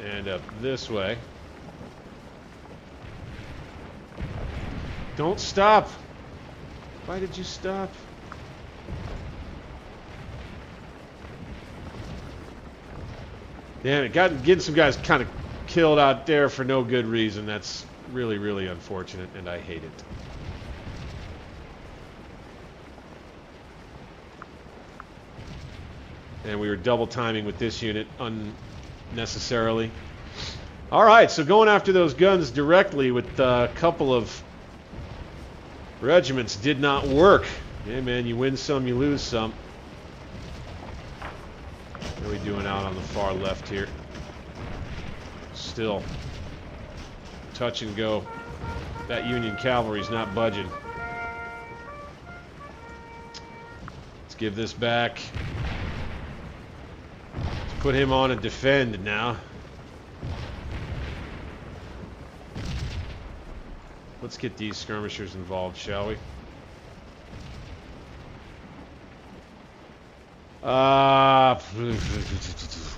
and up this way. Don't stop. Why did you stop? Damn it, getting some guys kind of killed out there for no good reason. That's really, really unfortunate, and I hate it. And we were double timing with this unit unnecessarily. All right, so going after those guns directly with a couple of regiments did not work. Yeah, man, you win some, you lose some. What are we doing out on the far left here? Still touch and go. That Union cavalry's not budging. Let's give this back. Let's put him on and defend now. Let's get these skirmishers involved, shall we?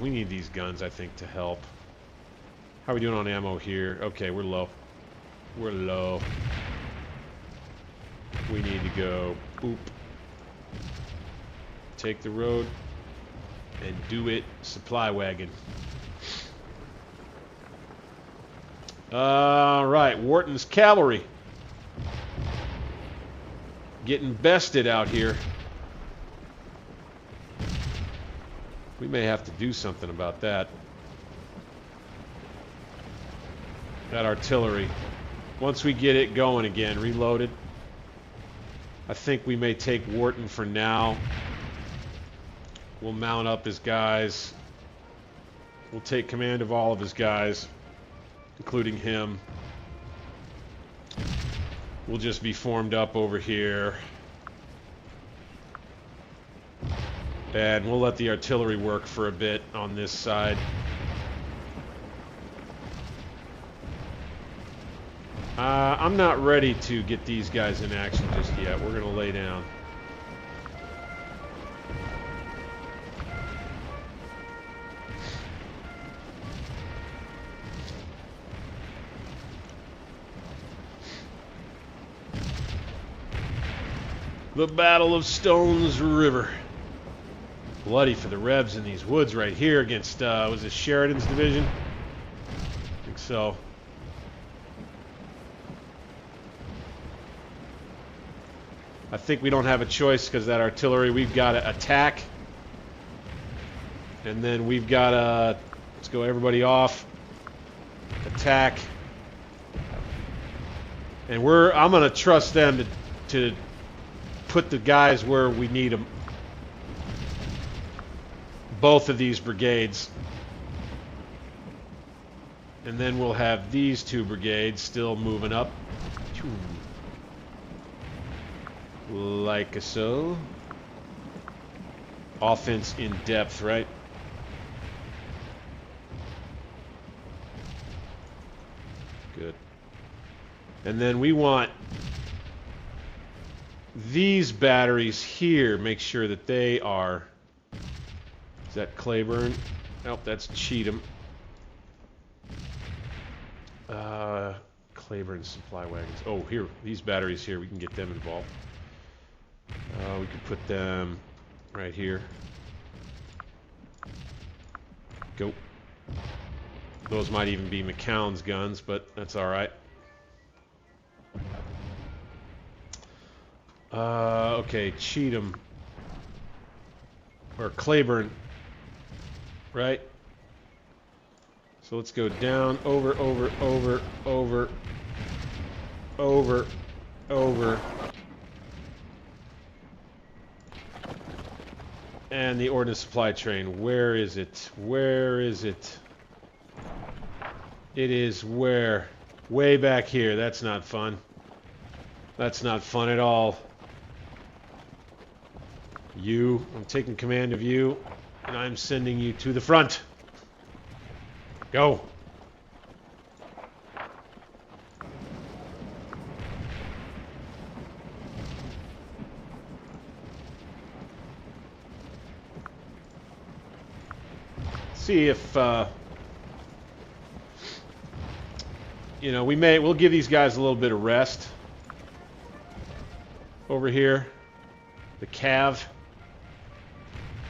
We need these guns, I think, to help. How are we doing on ammo here? Okay, we're low. We're low. We need to go boop. Take the road and do it. Supply wagon. Alright, Wharton's cavalry. Getting bested out here. We may have to do something about that. That artillery. Once we get it going again, reloaded, I think we may take Wharton for now. We'll mount up his guys. We'll take command of all of his guys, including him. We'll just be formed up over here. And we'll let the artillery work for a bit on this side. I'm not ready to get these guys in action just yet. We're going to lay down. The Battle of Stones River. Bloody for the Rebs in these woods right here against, was it Sheridan's division? I think so. I think we don't have a choice because that artillery, we've got to attack. And then we've got to, let's go everybody off. Attack. And I'm going to trust them to put the guys where we need them. Both of these brigades. And then we'll have these 2 brigades still moving up. Like so. Offense in depth, right? Good. And then we want these batteries here, make sure that they are... Is that Cleburne? Nope, that's Cheatham. Cleburne supply wagons. Oh, here, these batteries here, we can get them involved. We could put them right here. Go. Those might even be McCown's guns, but that's all right. Okay, Cheatham. Or Cleburne. Right? So let's go down, over, over, over, over, over, over. And the ordnance supply train. Where is it? Where is it? It is where? Way back here. That's not fun. That's not fun at all. You, I'm taking command of you, and I'm sending you to the front. Go. See if you know, we'll give these guys a little bit of rest over here, the cav.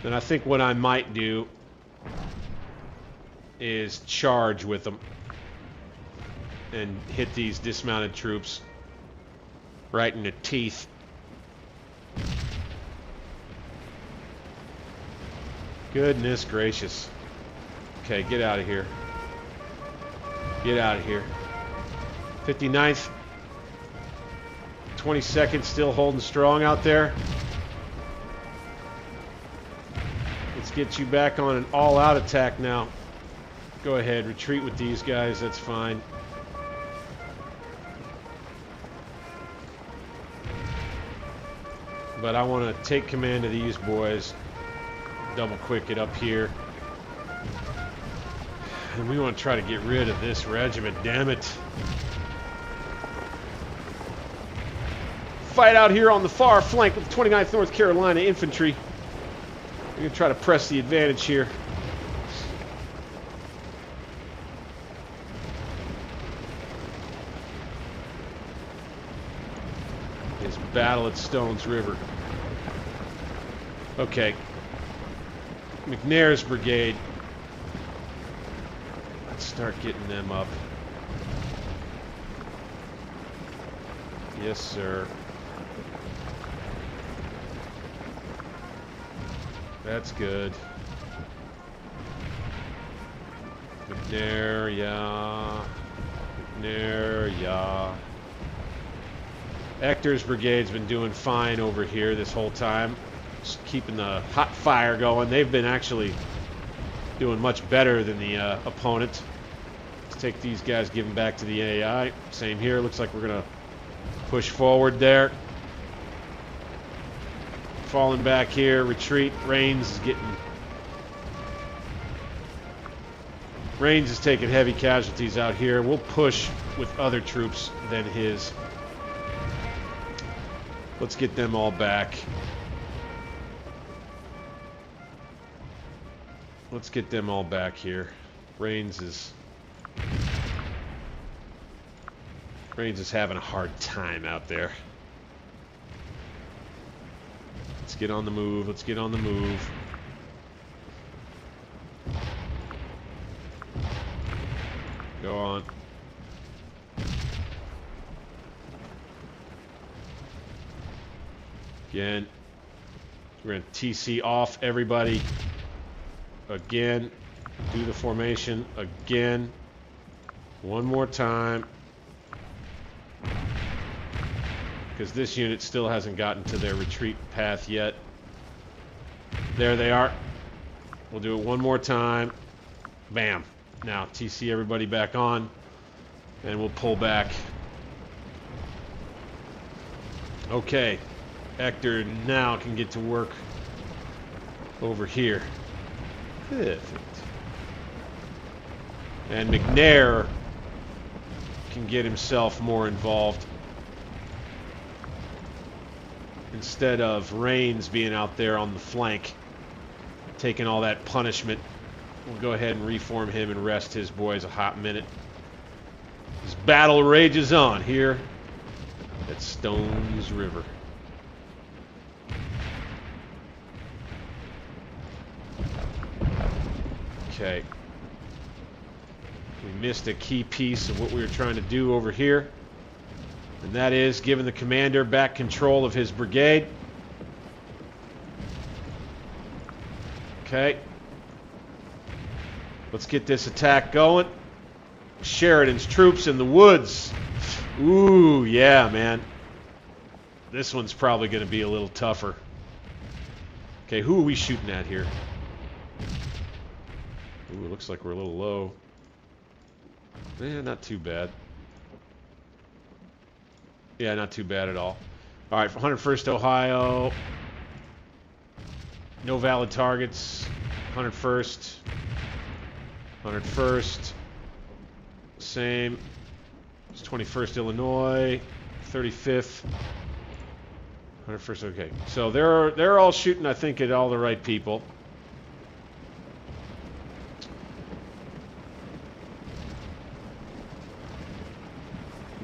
Then I think what I might do is charge with them and hit these dismounted troops right in the teeth. Goodness gracious. Okay, get out of here. Get out of here. 59th. 22nd still holding strong out there. Let's get you back on an all-out attack now. Go ahead, retreat with these guys, that's fine. But I want to take command of these boys. Double quick it up here. And we want to try to get rid of this regiment, damn it. Fight out here on the far flank with the 29th North Carolina Infantry. We're going to try to press the advantage here. This battle at Stones River. Okay. McNair's brigade. Let's start getting them up. Yes, sir. That's good. McNair, yeah. McNair, yeah. Ector's brigade's been doing fine over here this whole time. Just keeping the hot fire going. They've been actually doing much better than the opponent. Let's take these guys, give them back to the AI. Same here. Looks like we're going to push forward there. Falling back here. Retreat. Rains is taking heavy casualties out here. We'll push with other troops than his. Let's get them all back. Let's get them all back here. Rains is having a hard time out there. Let's get on the move. Let's get on the move. Go on. Again. We're going to TC off everybody. Again. Do the formation. Again. One more time. Because this unit still hasn't gotten to their retreat path yet. There they are. We'll do it one more time. Bam. Now TC everybody back on. And we'll pull back. Okay. Ector now can get to work over here. Perfect. And McNair can get himself more involved. Instead of Rains being out there on the flank, taking all that punishment, we'll go ahead and reform him and rest his boys a hot minute. This battle rages on here at Stones River. Okay. We missed a key piece of what we were trying to do over here. And that is giving the commander back control of his brigade. Okay. Let's get this attack going. Sheridan's troops in the woods. Ooh, yeah, man. This one's probably going to be a little tougher. Okay, who are we shooting at here? Ooh, it looks like we're a little low. Eh, not too bad. Yeah, not too bad at all. All right, 101st Ohio. No valid targets. 101st. 101st. Same. It's 21st Illinois. 35th. 101st. Okay, so they're all shooting, I think, at all the right people.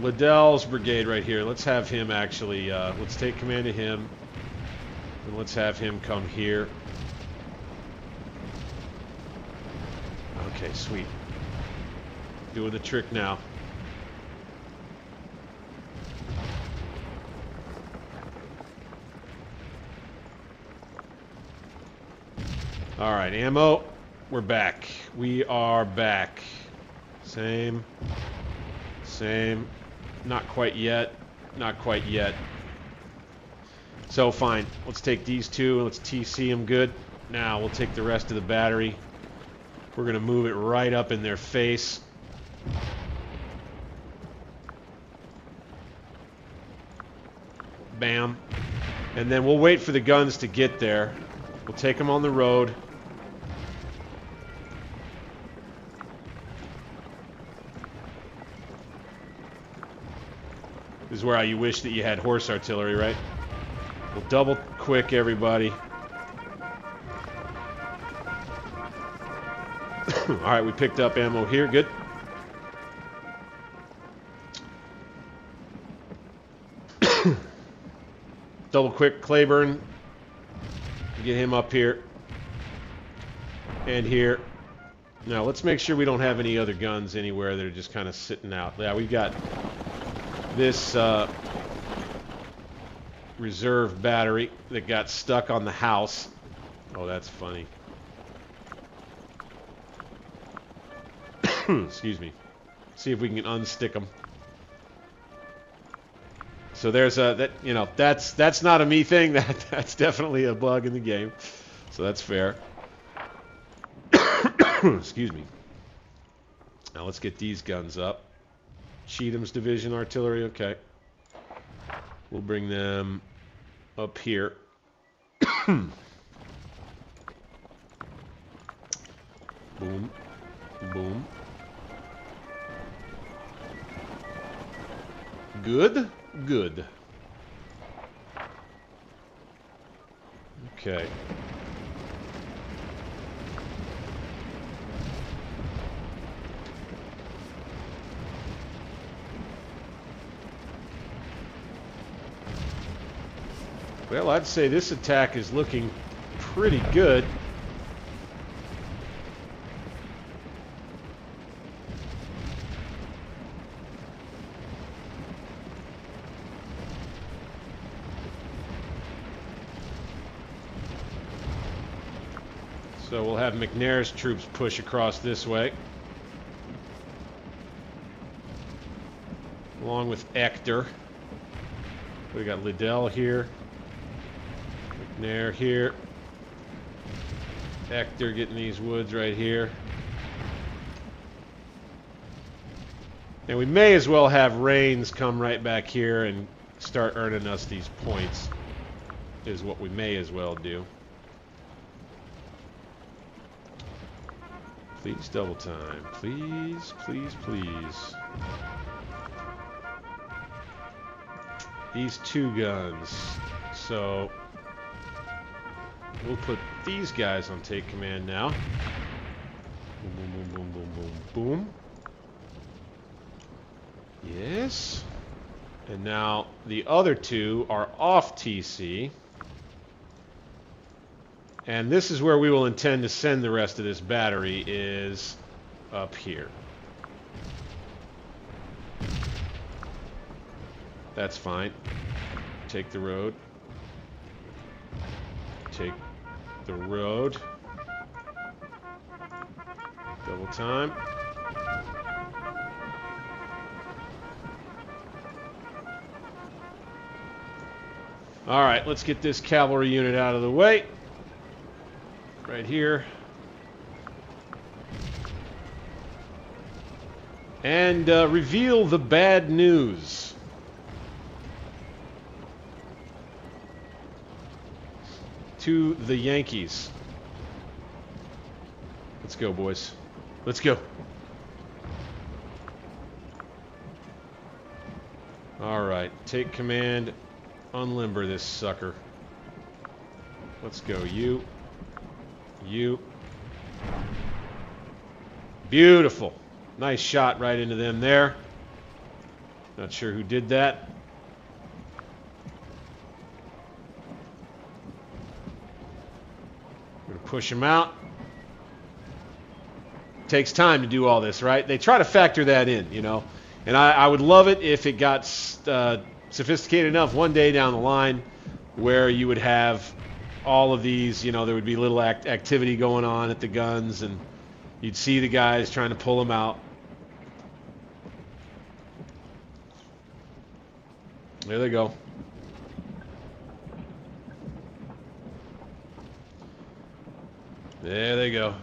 Liddell's brigade right here. Let's have him actually. Let's take command of him, and let's have him come here. Okay, sweet. Doing the trick now. All right, ammo. We're back. We are back. Same. Same. Not quite yet. Not quite yet. So fine. Let's take these two and let's TC them good. Now we'll take the rest of the battery. We're going to move it right up in their face. Bam. And then we'll wait for the guns to get there. We'll take them on the road. This is where you wish that you had horse artillery, right? We'll double quick everybody. Alright, we picked up ammo here. Good. Double quick Cleburne. Get him up here. And here. Now, let's make sure we don't have any other guns anywhere that are just kind of sitting out. Yeah, we've got this reserve battery that got stuck on the house. Oh, that's funny. Excuse me. See if we can unstick them. So there's a that's not a me thing. That's definitely a bug in the game. So that's fair. Excuse me. Now let's get these guns up. Cheatham's division artillery. Okay. We'll bring them up here. Boom. Boom. Good. Good. Okay. Well, I'd say this attack is looking pretty good. So we'll have McNair's troops push across this way. Along with Ector. We got Liddell here. McNair here. Ector getting these woods right here. And we may as well have Rains come right back here and start earning us these points. Is what we may as well do. Please double time. Please, please, please. These two guns. So we'll put these guys on take command now. Boom, boom, boom, boom, boom, boom, boom. Yes. And now the other two are off TC. And this is where we will intend to send the rest of this battery, is up here. That's fine. Take the road. Take the road. Double time. All right, let's get this cavalry unit out of the way. Right here. And reveal the bad news. To the Yankees. Let's go, boys. Let's go. All right, take command. Unlimber this sucker. Let's go. You. Beautiful. Nice shot right into them there. Not sure who did that. We're gonna push them out. Takes time to do all this, right? They try to factor that in, you know. And I would love it if it got sophisticated enough one day down the line where you would have all of these, you know, there would be little activity going on at the guns and you'd see the guys trying to pull them out. There they go. There they go.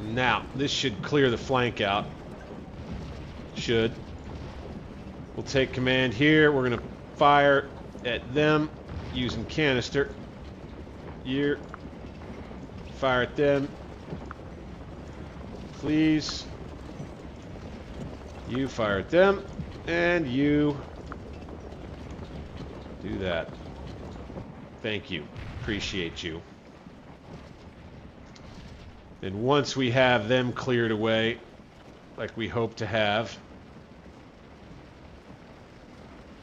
Now, this should clear the flank out. Should. We'll take command here. We're going to fire at them using canister. Here. Fire at them. Please. You fire at them. And you do that. Thank you. Appreciate you. And once we have them cleared away, like we hope to have.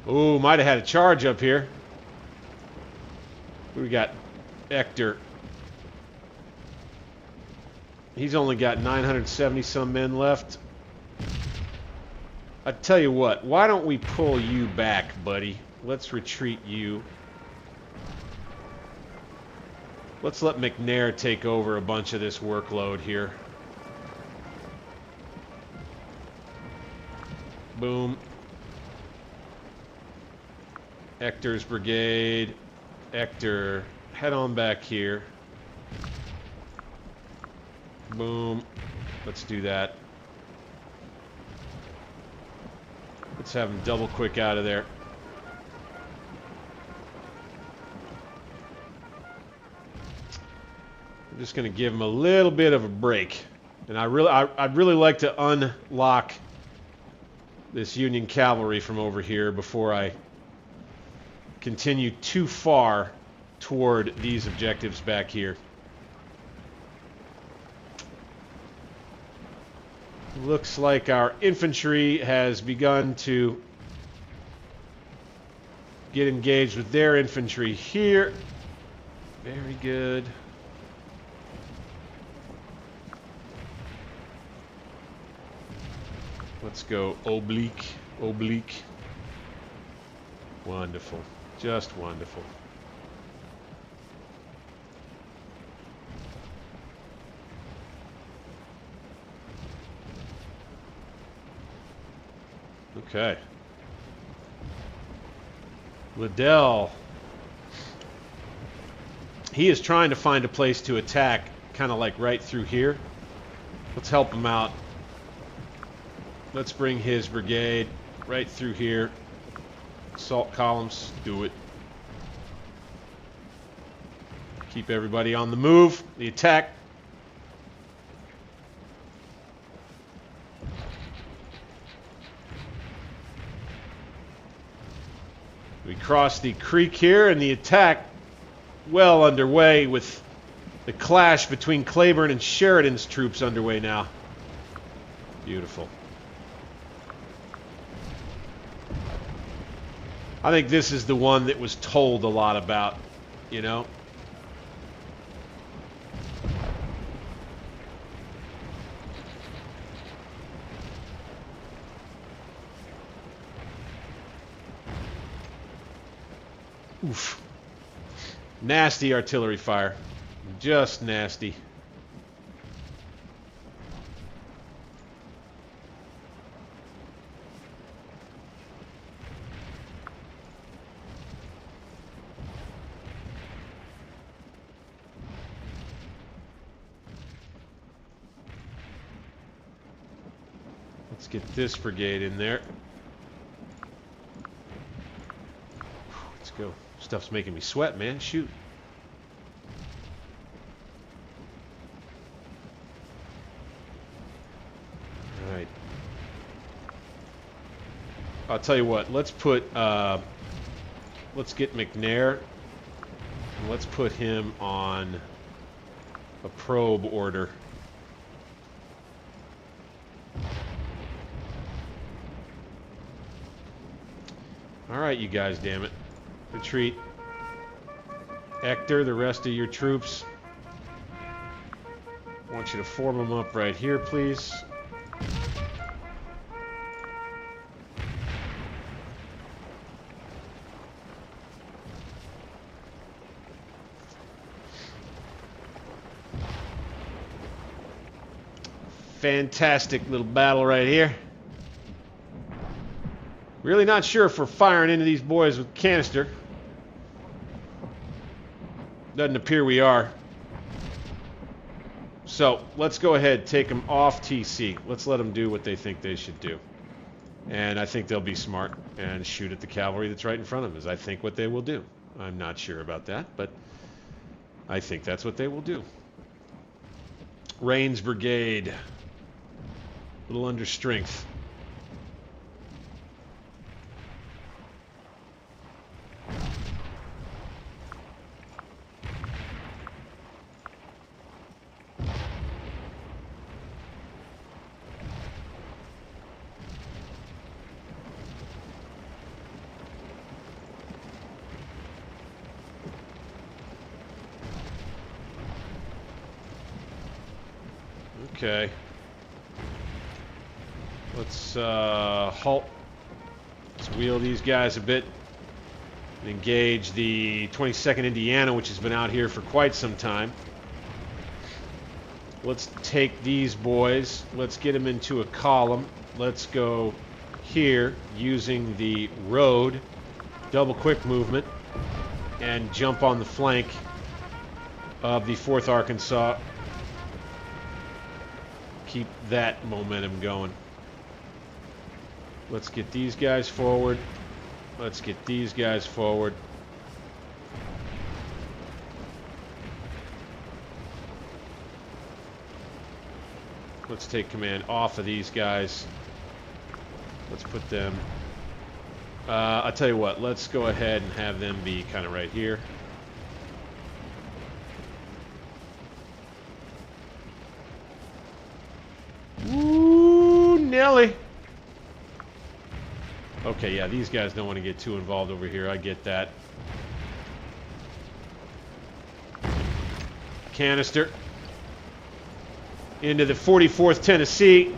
Ooh, might have had a charge up here. We got Hector. He's only got 970 some men left. I tell you what, why don't we pull you back, buddy? Let's retreat you. Let's let McNair take over a bunch of this workload here. Boom. Hector's brigade. Hector, head on back here. Boom. Let's do that. Let's have him double quick out of there. I'm just going to give him a little bit of a break. And I'd really like to unlock this Union cavalry from over here before I continue too far toward these objectives back here. Looks like our infantry has begun to get engaged with their infantry here. Very good. Let's go oblique, oblique. Wonderful. Just wonderful. Okay. Liddell. He is trying to find a place to attack, kind of like right through here. Let's help him out. Let's bring his brigade right through here. Assault columns, do it. Keep everybody on the move. The attack. We cross the creek here, and the attack well underway with the clash between Cleburne and Sheridan's troops underway now. Beautiful. I think this is the one that was told a lot about, you know. Oof. Nasty artillery fire. Just nasty. Let's get this brigade in there. Let's go. Stuff's making me sweat, man. Shoot. All right. I'll tell you what. Let's put. Let's get McNair. And let's put him on a probe order. All right, you guys, damn it. Retreat. Hector, the rest of your troops. I want you to form them up right here, please. Fantastic little battle right here. Really not sure if we're firing into these boys with canister. Doesn't appear we are. So let's go ahead, take them off TC. Let's let them do what they think they should do. And I think they'll be smart and shoot at the cavalry that's right in front of them, is I think what they will do. I'm not sure about that, but I think that's what they will do. Rains Brigade. A little under strength. Okay. Let's halt. Let's wheel these guys a bit and engage the 22nd Indiana, which has been out here for quite some time. Let's take these boys. Let's get them into a column. Let's go here using the road, double quick movement, and jump on the flank of the 4th Arkansas. Keep that momentum going. Let's get these guys forward. Let's get these guys forward. Let's take command off of these guys. Let's put them... I'll tell you what, let's go ahead and have them be kind of right here. Ooh, Nelly. Okay, yeah, these guys don't want to get too involved over here. I get that. Canister. Into the 44th Tennessee.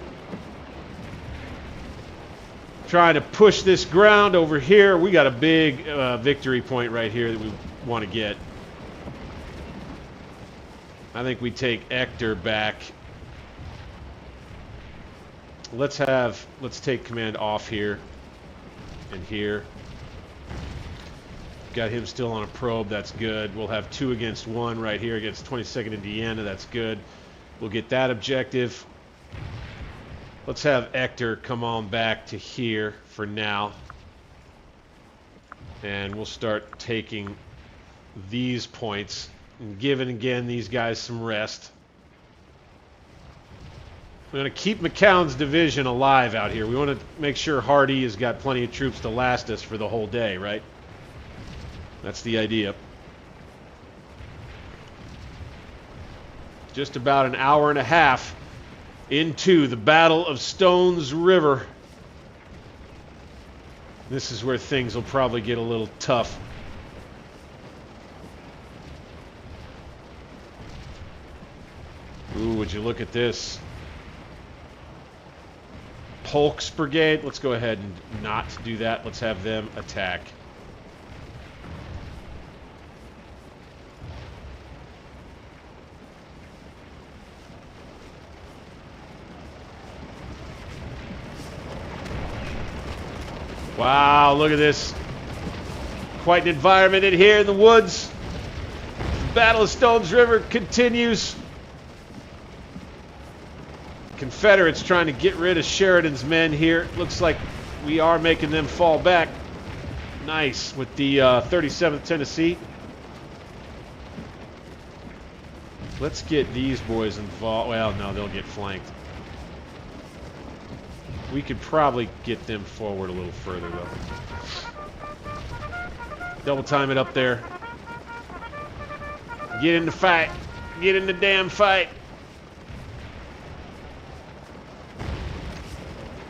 Trying to push this ground over here. We got a big victory point right here that we want to get. I think we take Hector back. Let's take command off here and here. Got him still on a probe, that's good. We'll have 2 against 1 right here against 22nd Indiana, that's good. We'll get that objective. Let's have Hector come on back to here for now. And we'll start taking these points and giving again these guys some rest. We're going to keep McCown's division alive out here. We want to make sure Hardy has got plenty of troops to last us for the whole day, right? That's the idea. Just about an hour and a half into the Battle of Stones River. This is where things will probably get a little tough. Ooh, would you look at this? Polk's Brigade. Let's go ahead and not do that. Let's have them attack. Wow, look at this. Quite an environment in here in the woods. The Battle of Stones River continues. Confederates trying to get rid of Sheridan's men here. Looks like we are making them fall back. Nice with the 37th Tennessee. Let's get these boys involved. Well, no, they'll get flanked. We could probably get them forward a little further, though. Double time it up there. Get in the fight. Get in the damn fight.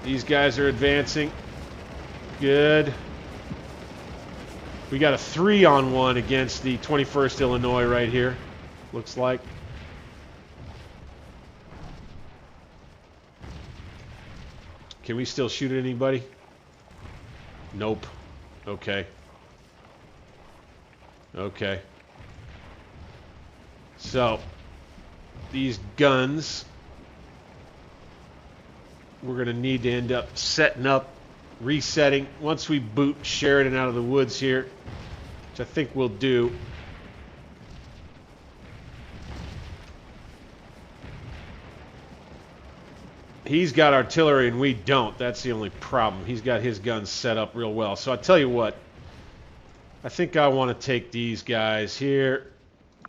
These guys are advancing. Good. We got a 3-on-1 against the 21st Illinois right here. Looks like. Can we still shoot at anybody? Nope. Okay. Okay. So, these guns, we're going to need to end up setting up, resetting. Once we boot Sheridan out of the woods here, which I think we'll do. He's got artillery and we don't. That's the only problem. He's got his guns set up real well. So I tell you what, I think I want to take these guys here.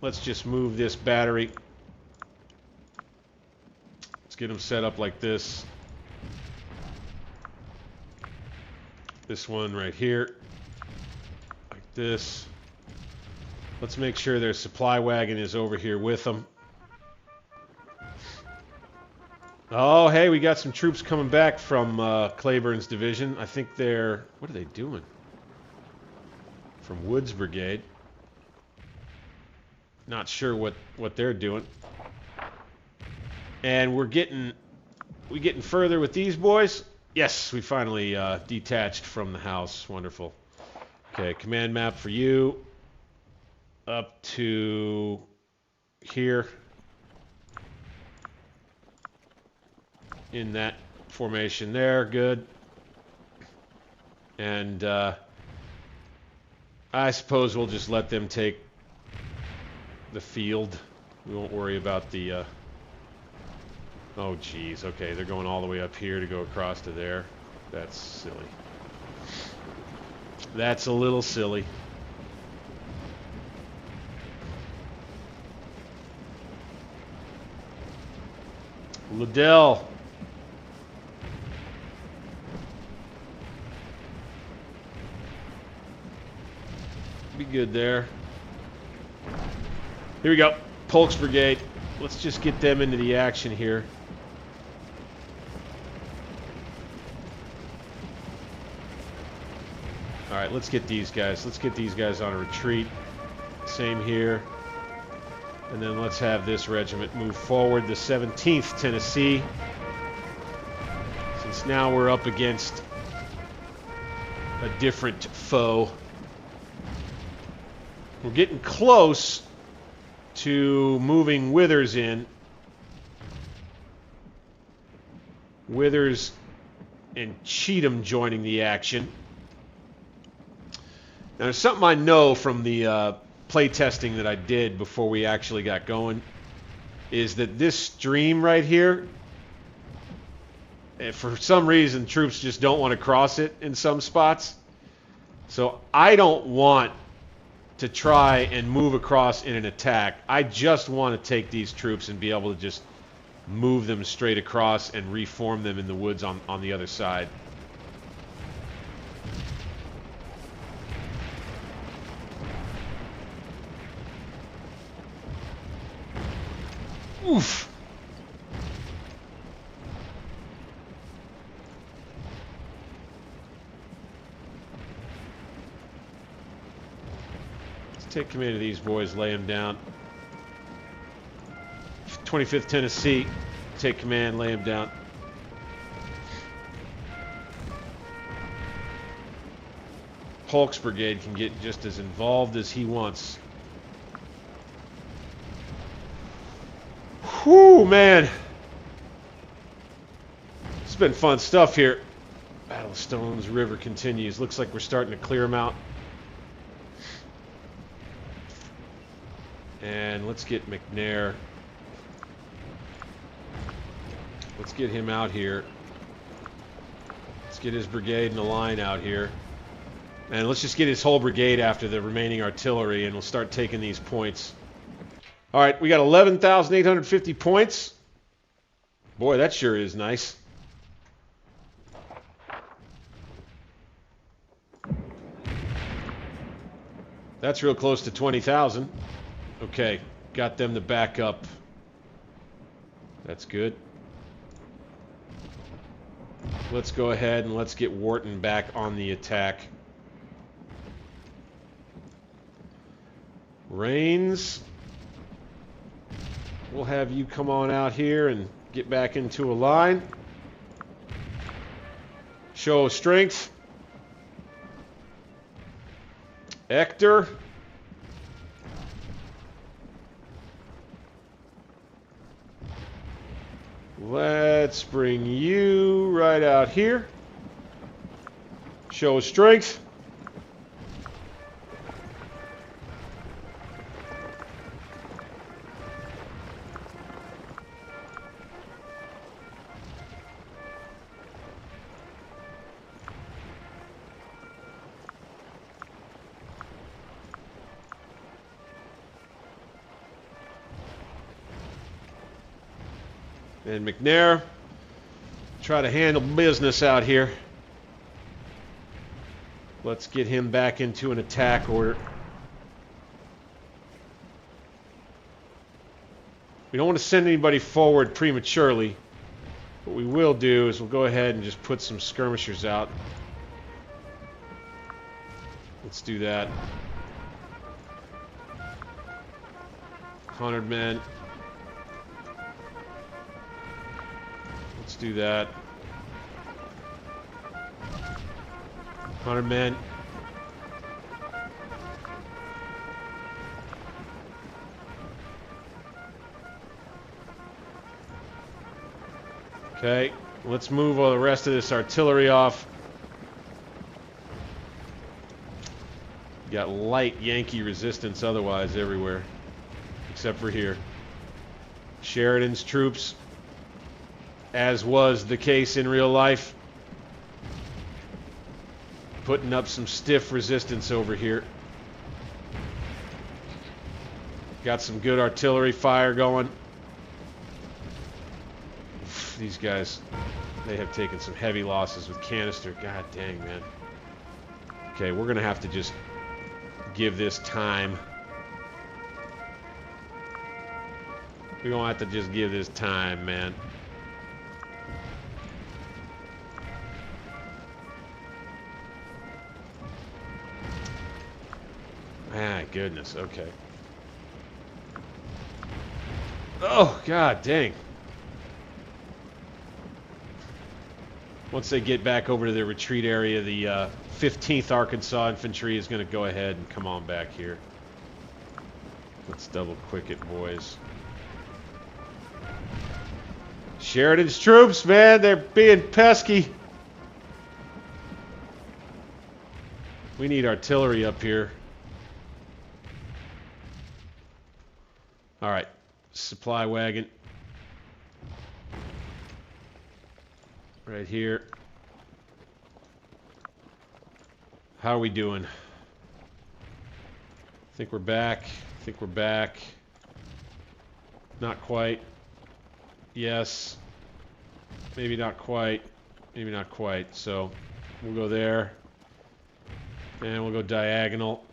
Let's just move this battery. Let's get them set up like this. This one right here. Like this. Let's make sure their supply wagon is over here with them. Oh, hey, we got some troops coming back from Cleburne's division. I think they're... What are they doing? From Wood's brigade. Not sure what they're doing. And we getting further with these boys. Yes, we finally detached from the house. Wonderful. Okay, command map for you. Up to here. In that formation there. Good. And I suppose we'll just let them take the field. We won't worry about the... Oh, geez. Okay, they're going all the way up here to go across to there. That's silly. That's a little silly. Liddell. Be good there. Here we go. Polk's brigade. Let's just get them into the action here. All right, let's get these guys. Let's get these guys on a retreat. Same here. And then let's have this regiment move forward. The 17th Tennessee. Since now we're up against a different foe. We're getting close to moving Withers in. Withers and Cheatham joining the action. Now, there's something I know from the play testing that I did before we actually got going, is that this stream right here, for some reason, troops just don't want to cross it in some spots. So I don't want to try and move across in an attack. I just want to take these troops and be able to just move them straight across and reform them in the woods on the other side. Oof. Take command of these boys, lay them down. 25th Tennessee, take command, lay them down. Polk's brigade can get just as involved as he wants. Whew, man. It's been fun stuff here. Battle of Stones River continues. Looks like we're starting to clear them out. And let's get McNair. Let's get him out here. Let's get his brigade in a line out here. And let's just get his whole brigade after the remaining artillery, and we'll start taking these points. All right, we got 11,850 points. Boy, that sure is nice. That's real close to 20,000. Okay, got them to back up. That's good. Let's go ahead and let's get Wharton back on the attack. Rains, we'll have you come on out here and get back into a line. Show of strength. Ector. Let's bring you right out here. Show of strength. And McNair, try to handle business out here. Let's get him back into an attack order. We don't want to send anybody forward prematurely. What we will do is we'll go ahead and just put some skirmishers out. Let's do that. 100 men. Let's do that. 100 men. Okay, let's move all the rest of this artillery off. Got light Yankee resistance otherwise everywhere, except for here. Sheridan's troops, as was the case in real life, putting up some stiff resistance over here. Got some good artillery fire going. These guys, they have taken some heavy losses with canister. God dang, man. Okay, we're going to have to just give this time. We're going to have to just give this time, man. My goodness, okay. Oh, god dang. Once they get back over to their retreat area, the 15th Arkansas Infantry is going to go ahead and come on back here. Let's double quick it, boys. Sheridan's troops, man, they're being pesky. We need artillery up here. All right, supply wagon. Right here. How are we doing? I think we're back. I think we're back. Not quite. Yes. Maybe not quite. Maybe not quite. So we'll go there. And we'll go diagonal.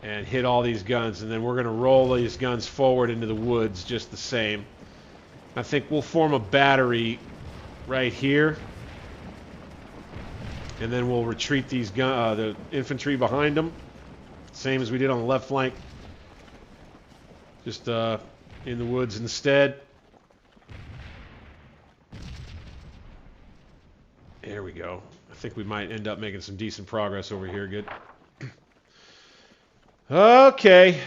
And hit all these guns. And then we're going to roll these guns forward into the woods just the same. I think we'll form a battery right here. And then we'll retreat these the infantry behind them. Same as we did on the left flank. Just in the woods instead. There we go. I think we might end up making some decent progress over here. Good. Okay.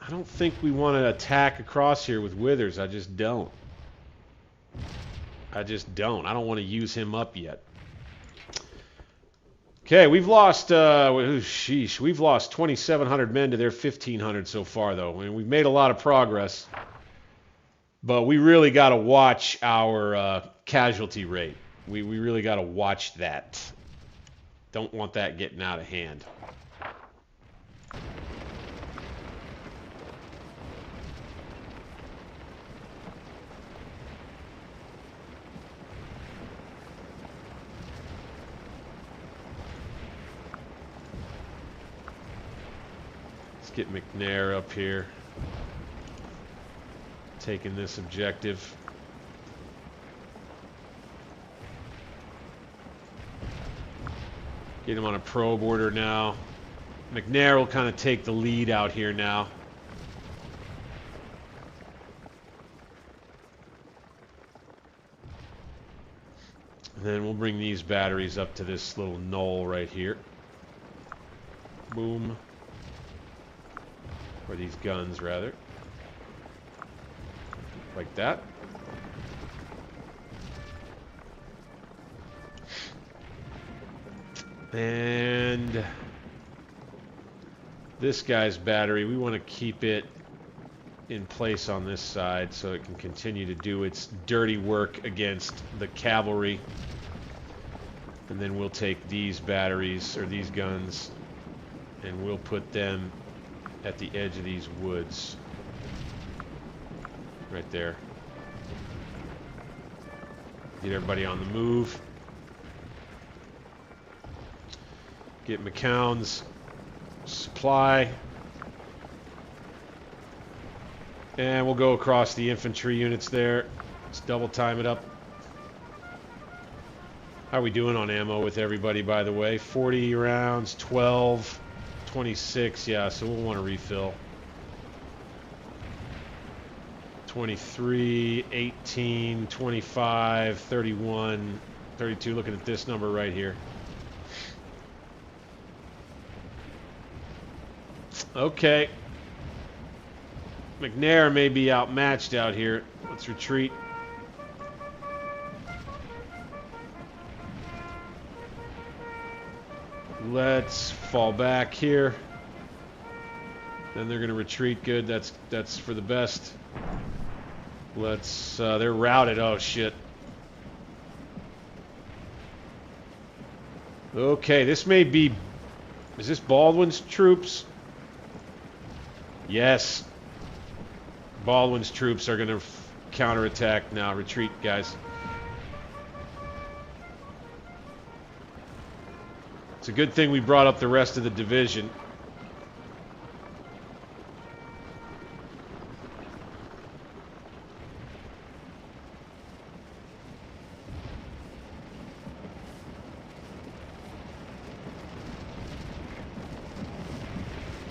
I don't think we want to attack across here with Withers. I just don't. I don't want to use him up yet. Okay, we've lost, we've lost 2,700 men to their 1,500 so far, though. I mean, we've made a lot of progress, but we really got to watch our casualty rate. We really got to watch that. Don't want that getting out of hand. Get McNair up here, taking this objective. Get him on a probe order now. McNair will kind of take the lead out here now. And then we'll bring these batteries up to this little knoll right here. Boom. Or these guns, rather. Like that. And this guy's battery, we want to keep it in place on this side so it can continue to do its dirty work against the cavalry. And then we'll take these batteries, or these guns, and we'll put them at the edge of these woods. Right there. Get everybody on the move. Get McCown's supply. And we'll go across the infantry units there. Let's double time it up. How are we doing on ammo with everybody, by the way? 40 rounds, 12... 26, yeah, so we'll want to refill. 23, 18, 25, 31, 32, looking at this number right here. Okay. McNair may be outmatched out here. Let's retreat. Let's fall back here. Then they're going to retreat. Good. That's for the best. Let's. They're routed. Oh shit. Okay, this may be. Is this Baldwin's troops? Yes. Baldwin's troops are going to counterattack now. Retreat, guys. It's a good thing we brought up the rest of the division.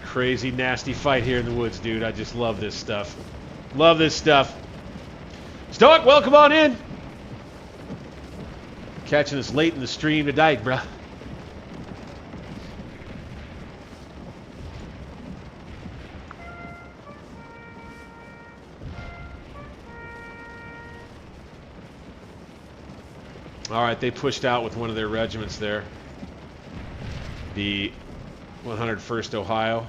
Crazy, nasty fight here in the woods, dude. I just love this stuff. Love this stuff. Stoic, welcome on in. Catching us late in the stream tonight, bruh. Alright, they pushed out with one of their regiments there. The 101st Ohio.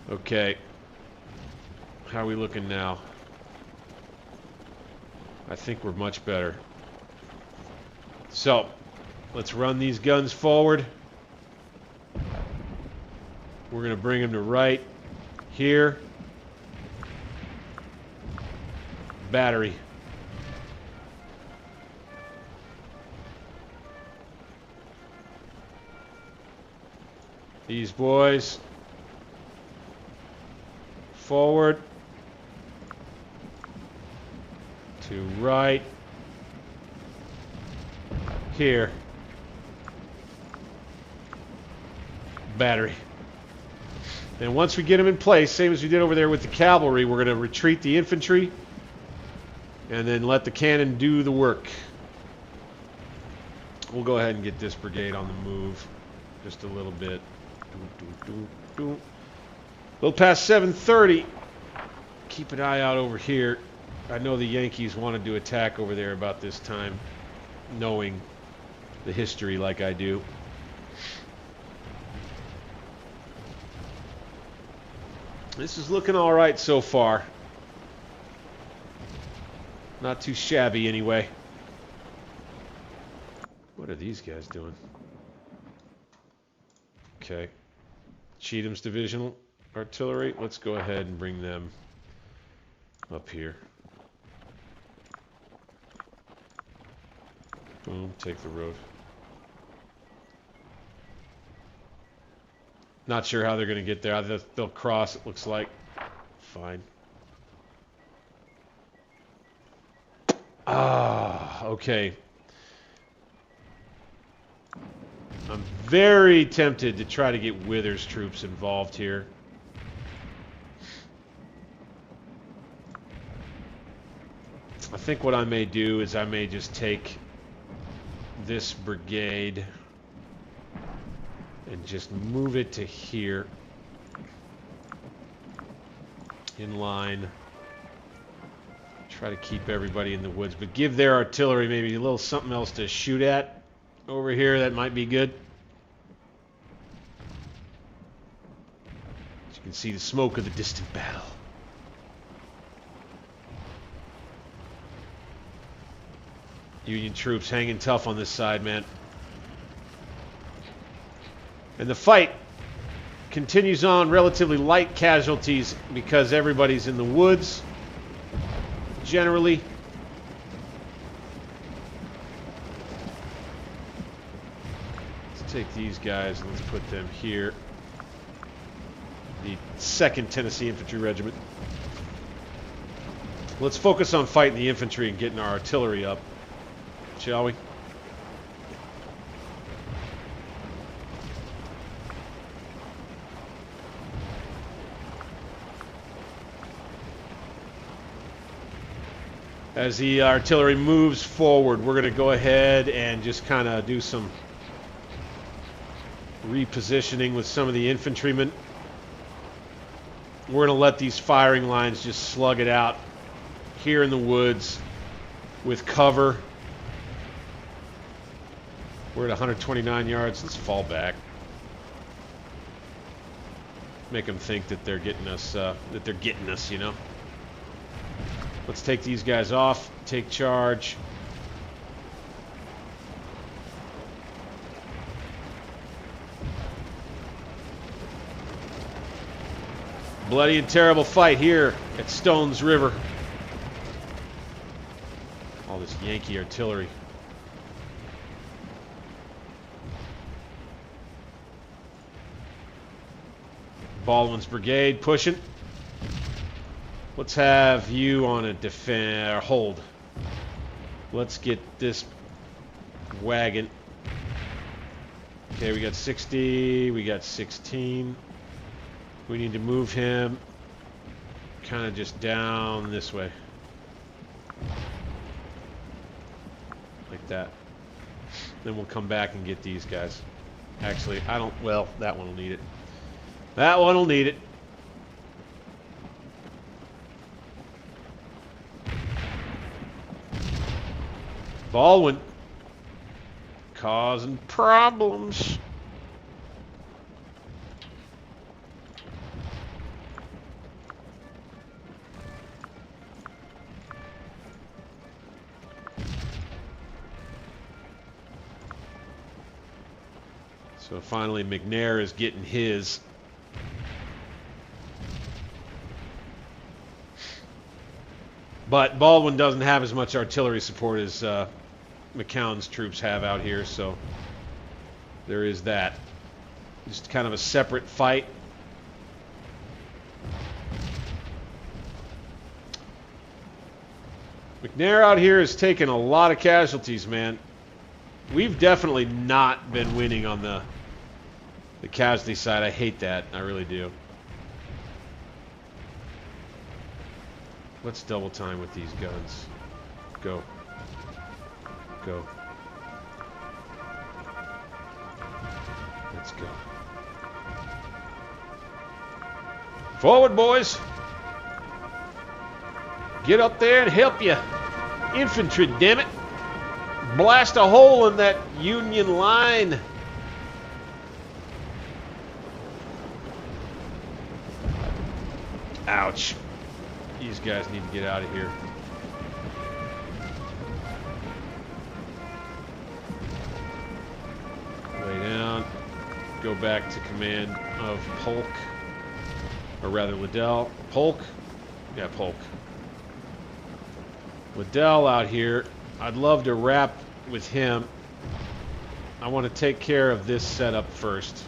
Okay. How are we looking now? I think we're much better. So, let's run these guns forward. We're going to bring them to right here. Battery. These boys forward to right here. Battery. And once we get them in place, same as we did over there with the cavalry, we're going to retreat the infantry and then let the cannon do the work. We'll go ahead and get this brigade on the move just a little bit. little past 7:30. Keep an eye out over here. I know the Yankees wanted to attack over there about this time, knowing the history like I do. This is looking all right so far. Not too shabby anyway. What are these guys doing? Okay. Cheatham's divisional artillery. Let's go ahead and bring them up here. Boom, take the road. Not sure how they're going to get there. They'll cross, it looks like. Fine. Ah, okay. I'm very tempted to try to get Wither's troops involved here. I think what I may do is I may just take this brigade and just move it to here in line. Try to keep everybody in the woods, but give their artillery maybe a little something else to shoot at over here. That might be good. As you can see the smoke of the distant battle. Union troops hanging tough on this side, man. And the fight continues on, relatively light casualties because everybody's in the woods, generally. Let's take these guys and let's put them here. The 2nd Tennessee Infantry Regiment. Let's focus on fighting the infantry and getting our artillery up, shall we? As the artillery moves forward, we're going to go ahead and just kind of do some repositioning with some of the infantrymen. We're going to let these firing lines just slug it out here in the woods with cover. We're at 129 yards. Let's fall back. Make them think that they're getting us, you know. Let's take these guys off. Take charge. Bloody and terrible fight here at Stones River. All this Yankee artillery. Baldwin's brigade pushing. Let's have you on a defend or hold. Let's get this wagon. Okay, we got 60, we got 16. We need to move him kind of just down this way. Like that. Then we'll come back and get these guys. Actually, I don't, well, that one will need it. That one will need it. Baldwin causing problems. So finally McNair is getting his. But Baldwin doesn't have as much artillery support as McCown's troops have out here, so there is that. Just kind of a separate fight. McNair out here has taken a lot of casualties, man. We've definitely not been winning on the casualty side. I hate that. I really do. Let's double time with these guns. Go. Go. Let's go. Forward, boys. Get up there and help you. Infantry, damn it. Blast a hole in that Union line. Ouch. These guys need to get out of here. Lay down. Go back to command of Polk. Or rather, Liddell. Polk? Yeah, Polk. Liddell out here. I'd love to wrap with him. I want to take care of this setup first.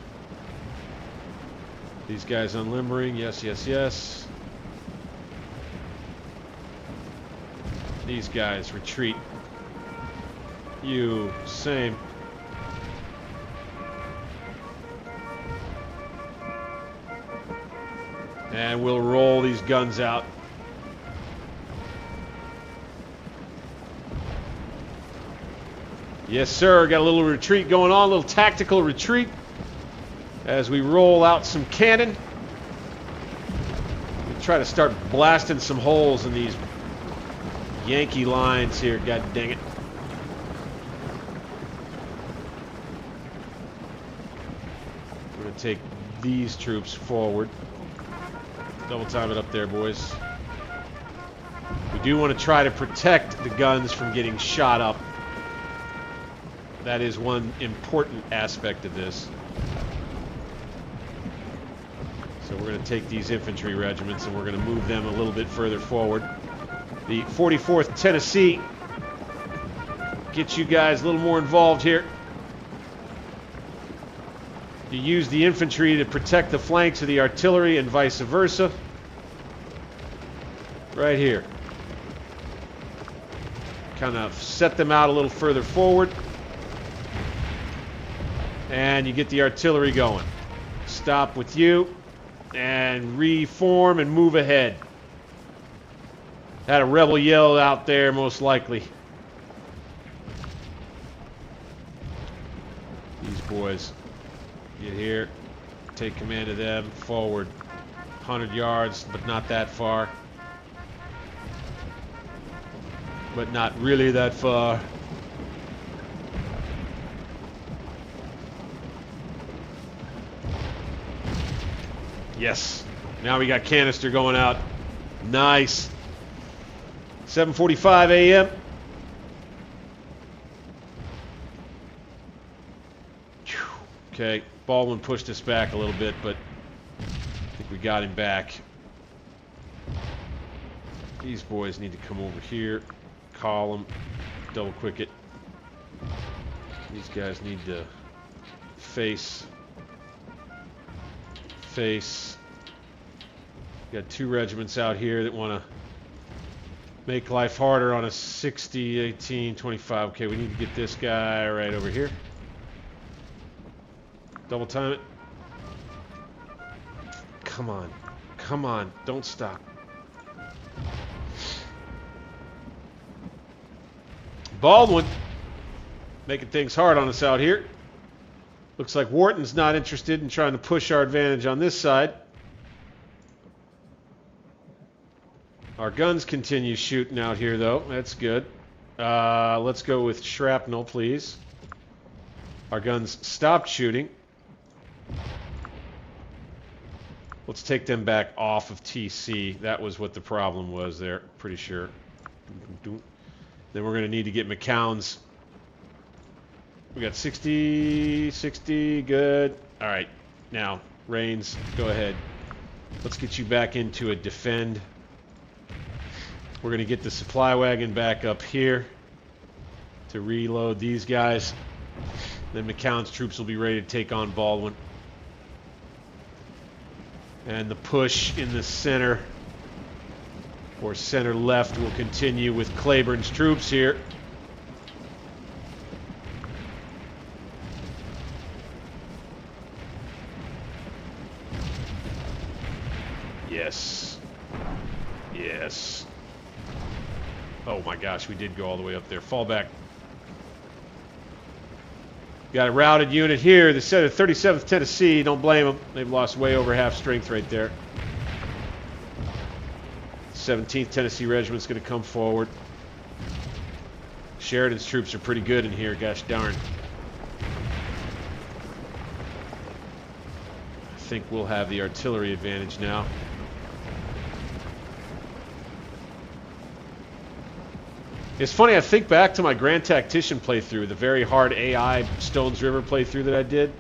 These guys unlimbering. Yes, yes, yes. These guys retreat. You, same. And we'll roll these guns out. Yes, sir. Got a little retreat going on, a little tactical retreat as we roll out some cannon. We try to start blasting some holes in these Yankee lines here. God dang it. We're going to take these troops forward. Double time it up there, boys. We do want to try to protect the guns from getting shot up. That is one important aspect of this. So we're going to take these infantry regiments and we're going to move them a little bit further forward. The 44th Tennessee. Get you guys a little more involved here. You use the infantry to protect the flanks of the artillery and vice versa. Right here. Kind of set them out a little further forward. And you get the artillery going. Stop with you. And reform and move ahead. Had a rebel yell out there, most likely. These boys. Get here. Take command of them. Forward. 100 yards, but not that far. But not really that far. Yes. Now we got canister going out. Nice. 7:45 a.m. Okay. Baldwin pushed us back a little bit, but I think we got him back. These boys need to come over here. Call them. Double quick it. These guys need to face. Got two regiments out here that want to make life harder on a 60, 18, 25. Okay, we need to get this guy right over here. Double time it. Come on. Come on. Don't stop. Baldwin making things hard on us out here. Looks like Wharton's not interested in trying to push our advantage on this side. Our guns continue shooting out here, though. That's good. Let's go with shrapnel, please. Our guns stopped shooting. Let's take them back off of TC. That was what the problem was there, pretty sure. Then we're going to need to get McCown's. We got 60, 60, good. All right, now, Rains, go ahead. Let's get you back into a defend. We're going to get the supply wagon back up here to reload these guys. Then McCown's troops will be ready to take on Baldwin. And the push in the center, or center left, will continue with Cleburne's troops here. Yes. Yes. Oh my gosh, we did go all the way up there. Fall back. Got a routed unit here. The 37th Tennessee. Don't blame them. They've lost way over half strength right there. 17th Tennessee Regiment's going to come forward. Sheridan's troops are pretty good in here, gosh darn. I think we'll have the artillery advantage now. It's funny, I think back to my Grand Tactician playthrough, the very hard AI Stones River playthrough that I did.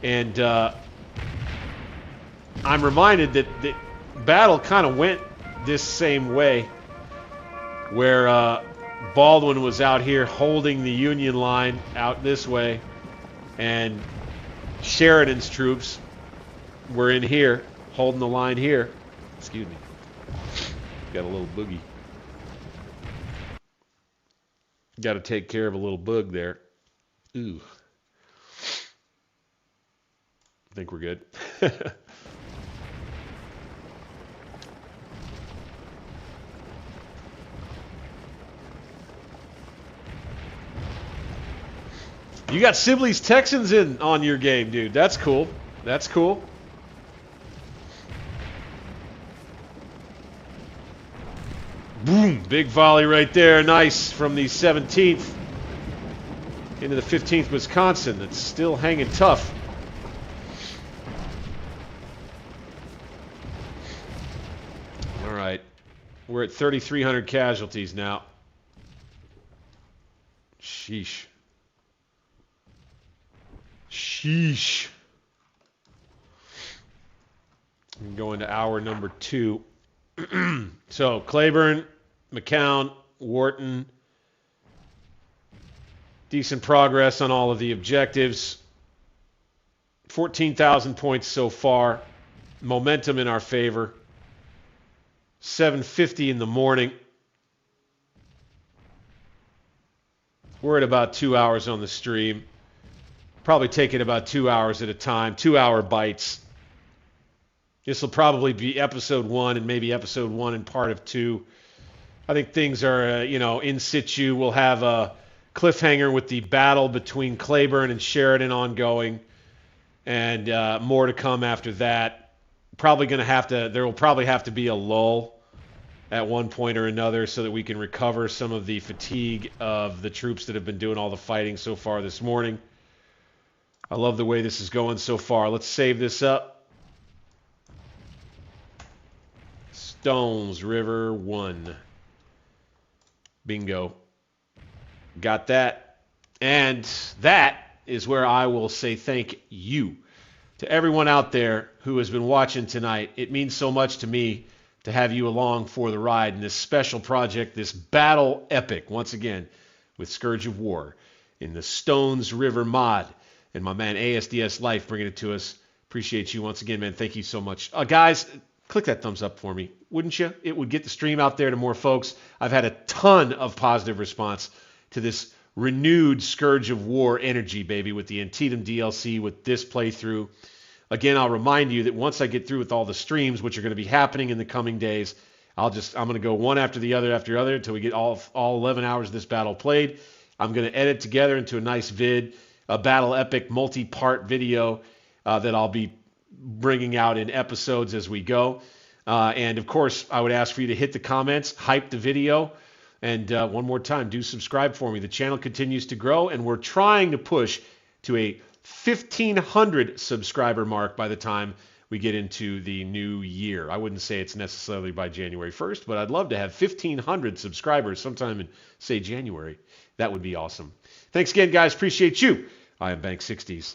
And I'm reminded that the battle kind of went this same way, where Baldwin was out here holding the Union line out this way, and Sheridan's troops were in here holding the line here. Excuse me. Got a little boogie. Got to take care of a little bug there. Ooh. I think we're good. You got Sibley's Texans in on your game, dude. That's cool. That's cool. Boom. Big volley right there. Nice from the 17th into the 15th Wisconsin. That's still hanging tough. All right. We're at 3,300 casualties now. Sheesh. Sheesh. I'm going to hour number 2. So, Cleburne, McCown, Wharton. Decent progress on all of the objectives. 14,000 points so far. Momentum in our favor. 7:50 in the morning. We're at about 2 hours on the stream. Probably take it about 2 hours at a time. 2-hour bites. This will probably be episode 1 and maybe episode 1 and part of 2. I think things are, in situ. We'll have a cliffhanger with the battle between Cleburne and Sheridan ongoing, and more to come after that. There will probably have to be a lull at one point or another so that we can recover some of the fatigue of the troops that have been doing all the fighting so far this morning. I love the way this is going so far. Let's save this up. Stones River 1. Bingo. Got that. And that is where I will say thank you to everyone out there who has been watching tonight. It means so much to me to have you along for the ride in this special project, this battle epic, once again, with Scourge of War in the Stones River mod. And my man ASDSlife bringing it to us. Appreciate you once again, man. Thank you so much. Guys, click that thumbs up for me, wouldn't you? It would get the stream out there to more folks. I've had a ton of positive response to this renewed Scourge of War energy, baby, with the Antietam DLC, with this playthrough. Again, I'll remind you that once I get through with all the streams, which are going to be happening in the coming days, I'm going to go one after the other until we get all 11 hours of this battle played. I'm going to edit together into a nice vid, a battle epic multi-part video that I'll be bringing out in episodes as we go. And of course, I would ask for you to hit the comments, hype the video, and one more time, do subscribe for me. The channel continues to grow, and we're trying to push to a 1,500 subscriber mark by the time we get into the new year. I wouldn't say it's necessarily by January 1st, but I'd love to have 1,500 subscribers sometime in, say, January. That would be awesome. Thanks again, guys. Appreciate you. I am Bank 60s.